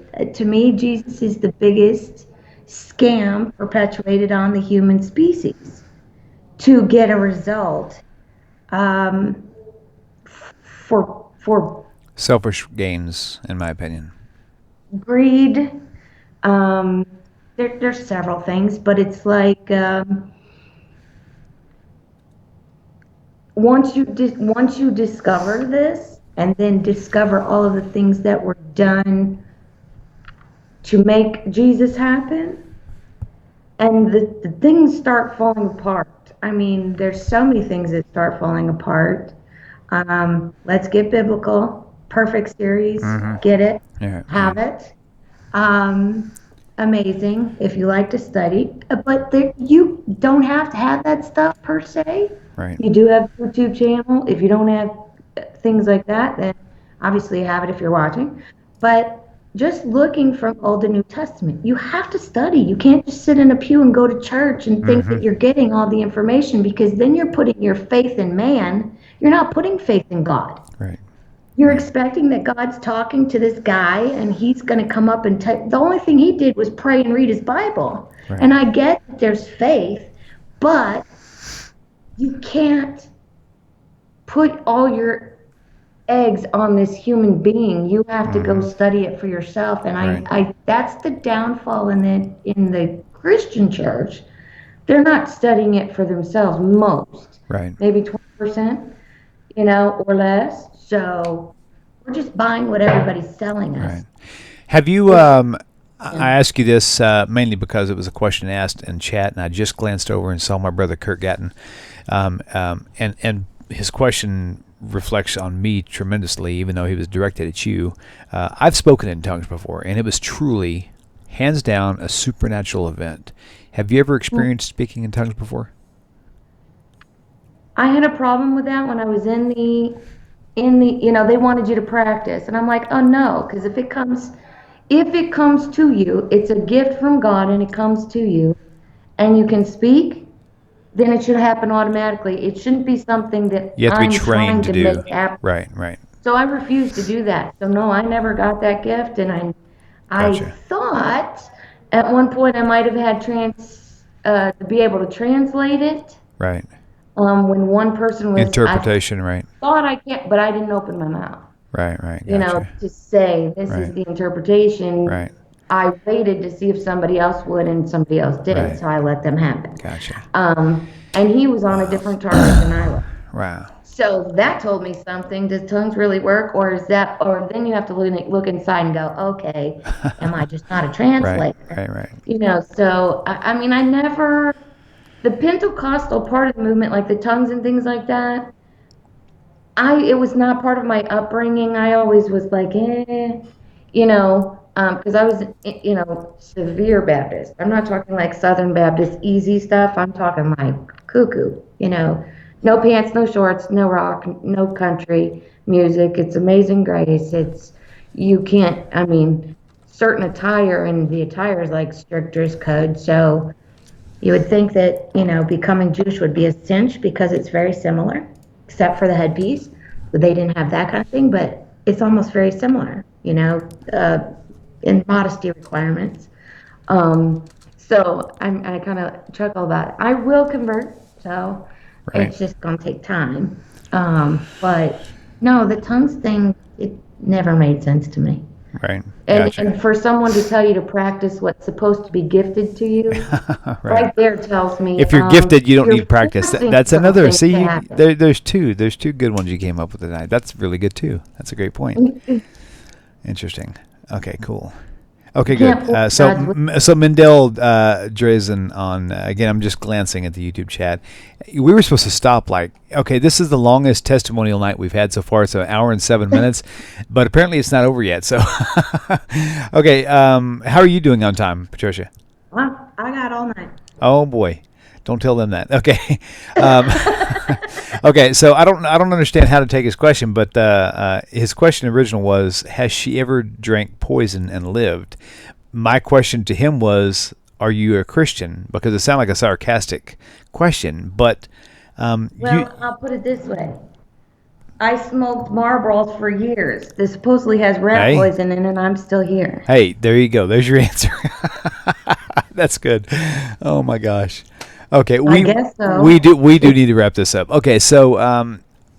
Speaker 2: biggest scam perpetuated on the human species to get a result. For
Speaker 1: selfish gains, in my opinion.
Speaker 2: Greed. There's several things, but it's like once you discover this, and then discover all of the things that were done to make Jesus happen, and the things start falling apart. I mean, there's so many things that start falling apart. Let's get biblical. Perfect series. Get it. Have it. Amazing if you like to study. But you don't have to have that stuff per se.
Speaker 1: Right.
Speaker 2: You do have a YouTube channel. If you don't have things like that, then obviously you have it if you're watching. But just looking from Old and New Testament. You have to study. You can't just sit in a pew and go to church and think
Speaker 1: Mm-hmm.
Speaker 2: that you're getting all the information, because then you're putting your faith in man. You're not putting faith in God.
Speaker 1: Right.
Speaker 2: You're
Speaker 1: Right.
Speaker 2: expecting that God's talking to this guy and he's going to come up and the only thing he did was pray and read his Bible.
Speaker 1: Right.
Speaker 2: And I get that there's faith, but you can't put all your eggs on this human being. You have to go
Speaker 1: Mm-hmm.
Speaker 2: study it for yourself. And
Speaker 1: Right.
Speaker 2: I that's the downfall in the Christian church. They're not studying it for themselves, most.
Speaker 1: Right.
Speaker 2: Maybe 20%, or less. So we're just buying what everybody's selling
Speaker 1: Right.
Speaker 2: us.
Speaker 1: Have you?
Speaker 2: Yeah.
Speaker 1: I ask you this mainly because it was a question asked in chat, and I just glanced over and saw my brother Kurt Gatton, and his question reflects on me tremendously, even though he was directed at you. I've spoken in tongues before, and it was truly, hands down, a supernatural event. Have you ever experienced speaking in tongues before?
Speaker 2: I had a problem with that when I was they wanted you to practice. And I'm like, oh no, because if it comes to you, it's a gift from God and it comes to you and you can speak, then it should happen automatically. It shouldn't be something that
Speaker 1: You have to be
Speaker 2: I'm trying
Speaker 1: trained to
Speaker 2: to make
Speaker 1: do.
Speaker 2: happen.
Speaker 1: Right. Right.
Speaker 2: So I refused to do that. So no, I never got that gift, and I
Speaker 1: Gotcha.
Speaker 2: thought at one point I might have had to be able to translate it.
Speaker 1: Right.
Speaker 2: When one person I
Speaker 1: Interpretation. Right.
Speaker 2: thought I can't, but I didn't open my mouth,
Speaker 1: Right. Right. Gotcha.
Speaker 2: to say this is
Speaker 1: Right.
Speaker 2: the interpretation.
Speaker 1: Right.
Speaker 2: I waited to see if somebody else would, and somebody else didn't,
Speaker 1: Right.
Speaker 2: so I let them have it.
Speaker 1: Gotcha.
Speaker 2: And he was on a different target than I was.
Speaker 1: Wow.
Speaker 2: So that told me something. Does tongues really work, or then you have to look inside and go, okay, am I just not a
Speaker 1: Right.
Speaker 2: translator?
Speaker 1: Right. Right.
Speaker 2: So I mean, the Pentecostal part of the movement, like the tongues and things like that, it was not part of my upbringing. I always was like, because I was, severe Baptist. I'm not talking like Southern Baptist easy stuff. I'm talking like cuckoo, no pants, no shorts, no rock, no country music. It's Amazing Grace. You can't, I mean, certain attire, and the attire is like strict dress code. So you would think that, becoming Jewish would be a cinch because it's very similar, except for the headpiece. But they didn't have that kind of thing, but it's almost very similar, in modesty requirements. So I kind of chuckle about it. I will convert, so
Speaker 1: Right.
Speaker 2: it's just going to take time. But no, the tongues thing, it never made sense to me.
Speaker 1: Right.
Speaker 2: And,
Speaker 1: Gotcha.
Speaker 2: and for someone to tell you to practice what's supposed to be gifted to you,
Speaker 1: Right.
Speaker 2: right there tells me
Speaker 1: If you're gifted, you don't
Speaker 2: you're
Speaker 1: need practice.
Speaker 2: forcing
Speaker 1: That's another.
Speaker 2: something to
Speaker 1: See,
Speaker 2: happen.
Speaker 1: there's two good ones you came up with tonight. That's really good too. That's a great point. Interesting. Okay, cool. Okay,
Speaker 2: Can't
Speaker 1: good.
Speaker 2: force
Speaker 1: So
Speaker 2: God's will.
Speaker 1: so Mendel Drazen on again. I'm just glancing at the YouTube chat. We were supposed to stop okay. This is the longest testimonial night we've had so far. It's an hour and 7 minutes, but apparently it's not over yet. So okay. How are you doing on time, Patricia?
Speaker 2: Well, I got all night.
Speaker 1: Oh boy, don't tell them that. Okay. Okay, so I don't understand how to take his question, but his question original was, has she ever drank poison and lived? My question to him was, are you a Christian? Because it sounded like a sarcastic question, but
Speaker 2: Well, I'll put it this way. I smoked Marlboros for years. This supposedly has rat
Speaker 1: Hey.
Speaker 2: poison in it, and I'm still here.
Speaker 1: hey, there you go. There's your answer. That's good. Oh my gosh. Okay,
Speaker 2: I guess so.
Speaker 1: we do need to wrap this up. Okay, so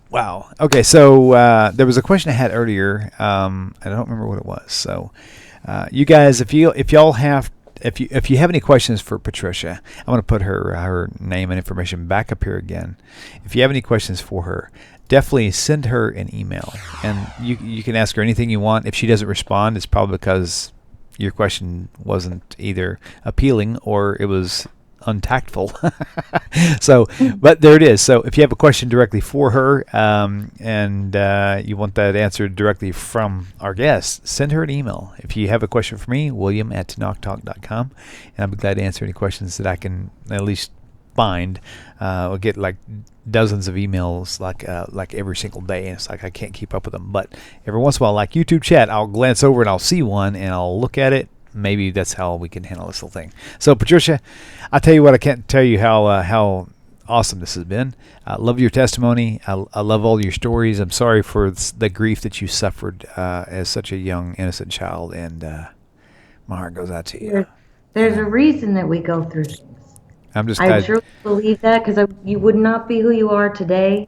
Speaker 1: wow. Okay, so there was a question I had earlier. I don't remember what it was. So you guys, if you have any questions for Patricia, I'm going to put her name and information back up here again. If you have any questions for her, definitely send her an email, and you can ask her anything you want. If she doesn't respond, it's probably because your question wasn't either appealing or it was untactful. So, but there it is. So if you have a question directly for her, and you want that answered directly from our guest, send her an email. If you have a question for me, William@knocktalk.com, and I'll be glad to answer any questions that I can at least find. We'll get like dozens of emails like every single day, and it's like I can't keep up with them. But every once in a while, like YouTube chat, I'll glance over and I'll see one and I'll look at it. Maybe that's how we can handle this little thing. So Patricia, I tell you what, I can't tell you how awesome this has been. I love your testimony. I love all your stories. I'm sorry for the grief that you suffered as such a young, innocent child, and my heart goes out to you.
Speaker 2: There's a reason that we go through things.
Speaker 1: I'm just
Speaker 2: I
Speaker 1: glad.
Speaker 2: truly believe that, because you would not be who you are today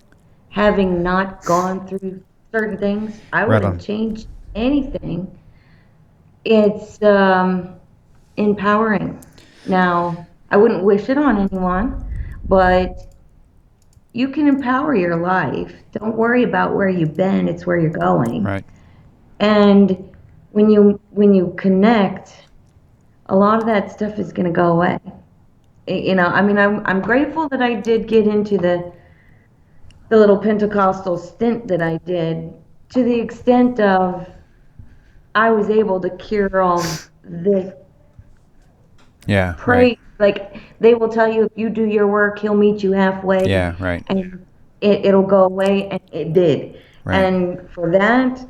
Speaker 2: having not gone through certain things. I
Speaker 1: Right
Speaker 2: wouldn't
Speaker 1: on.
Speaker 2: change anything. It's empowering. Now, I wouldn't wish it on anyone, but you can empower your life. Don't worry about where you've been, it's where you're going.
Speaker 1: Right.
Speaker 2: And when you connect, a lot of that stuff is going to go away. I mean, I'm grateful that I did get into the little Pentecostal stint that I did, to the extent of I was able to cure all this.
Speaker 1: Yeah. Right.
Speaker 2: Pray, like they will tell you, if you do your work, he'll meet you halfway,
Speaker 1: Yeah. Right.
Speaker 2: and it'll go away, and it did.
Speaker 1: Right.
Speaker 2: And for that,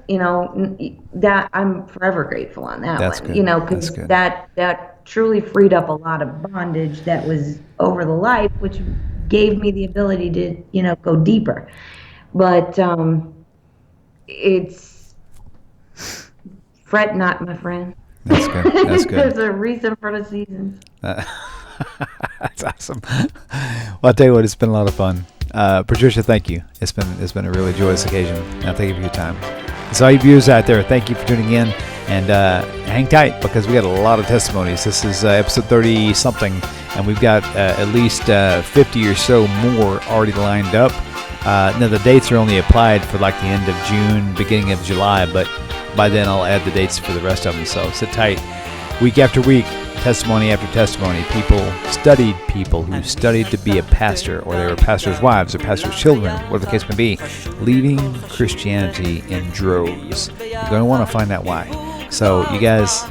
Speaker 2: that I'm forever grateful on that
Speaker 1: That's
Speaker 2: one,
Speaker 1: good. That's
Speaker 2: because
Speaker 1: good.
Speaker 2: that truly freed up a lot of bondage that was over the life, which gave me the ability to, go deeper. But it's fret not, my friend.
Speaker 1: That's good. That's good.
Speaker 2: There's a reason for the seasons.
Speaker 1: That's awesome. Well, I'll tell you what, it's been a lot of fun. Patricia, thank you. It's been a really joyous occasion. Now, thank you for your time. So, all you viewers out there, thank you for tuning in, and hang tight, because we got a lot of testimonies. This is episode 30 something, and we've got at least 50 or so more already lined up. Now, the dates are only applied for like the end of June, beginning of July, but by then I'll add the dates for the rest of them. So sit tight. Week after week, testimony after testimony. People who studied to be a pastor, or they were pastors' wives or pastors' children, whatever the case may be, leaving Christianity in droves. You're going to want to find out why. So you guys,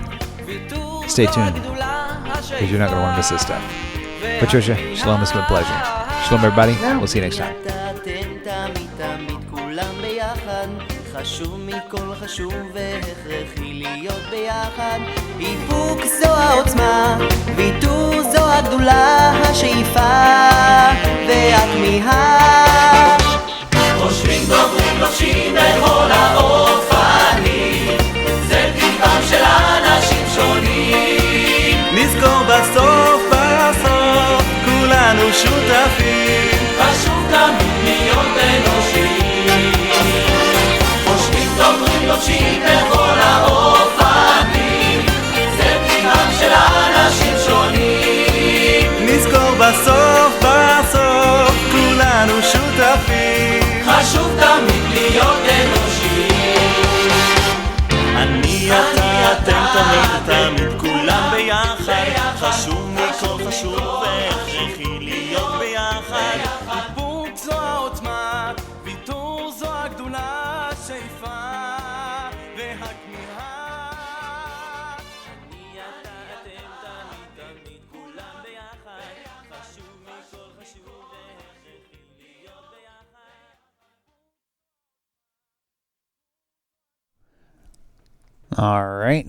Speaker 1: stay tuned, because you're not going to want to miss this stuff. Patricia, shalom, it's been a pleasure. Shalom, everybody. We'll see you next time.
Speaker 3: חשוב מכל חשוב והכרחי להיות ביחד. איפוק זו העוצמה, ויתור זו הגדולה, השאיפה והכמיהה. חושבים דוברים לובשים בכל האופנים, זה טבעם של אנשים שונים. נזכור בסוף כולנו שותפים, חשוב תמיד להיות אנושיים. לובשים בכל האופנים, זה טבעם של אנשים שונים. נזכור בסוף כולנו שותפים, חשוב תמיד להיות אנושיים. אני אתה אתם תמיד כולם ביחד, חשוב מכל חשוב והכרחי להיות ביחד. איפוק זו העוצמה, ויתור זו הגדולה, שאיפה
Speaker 1: All right.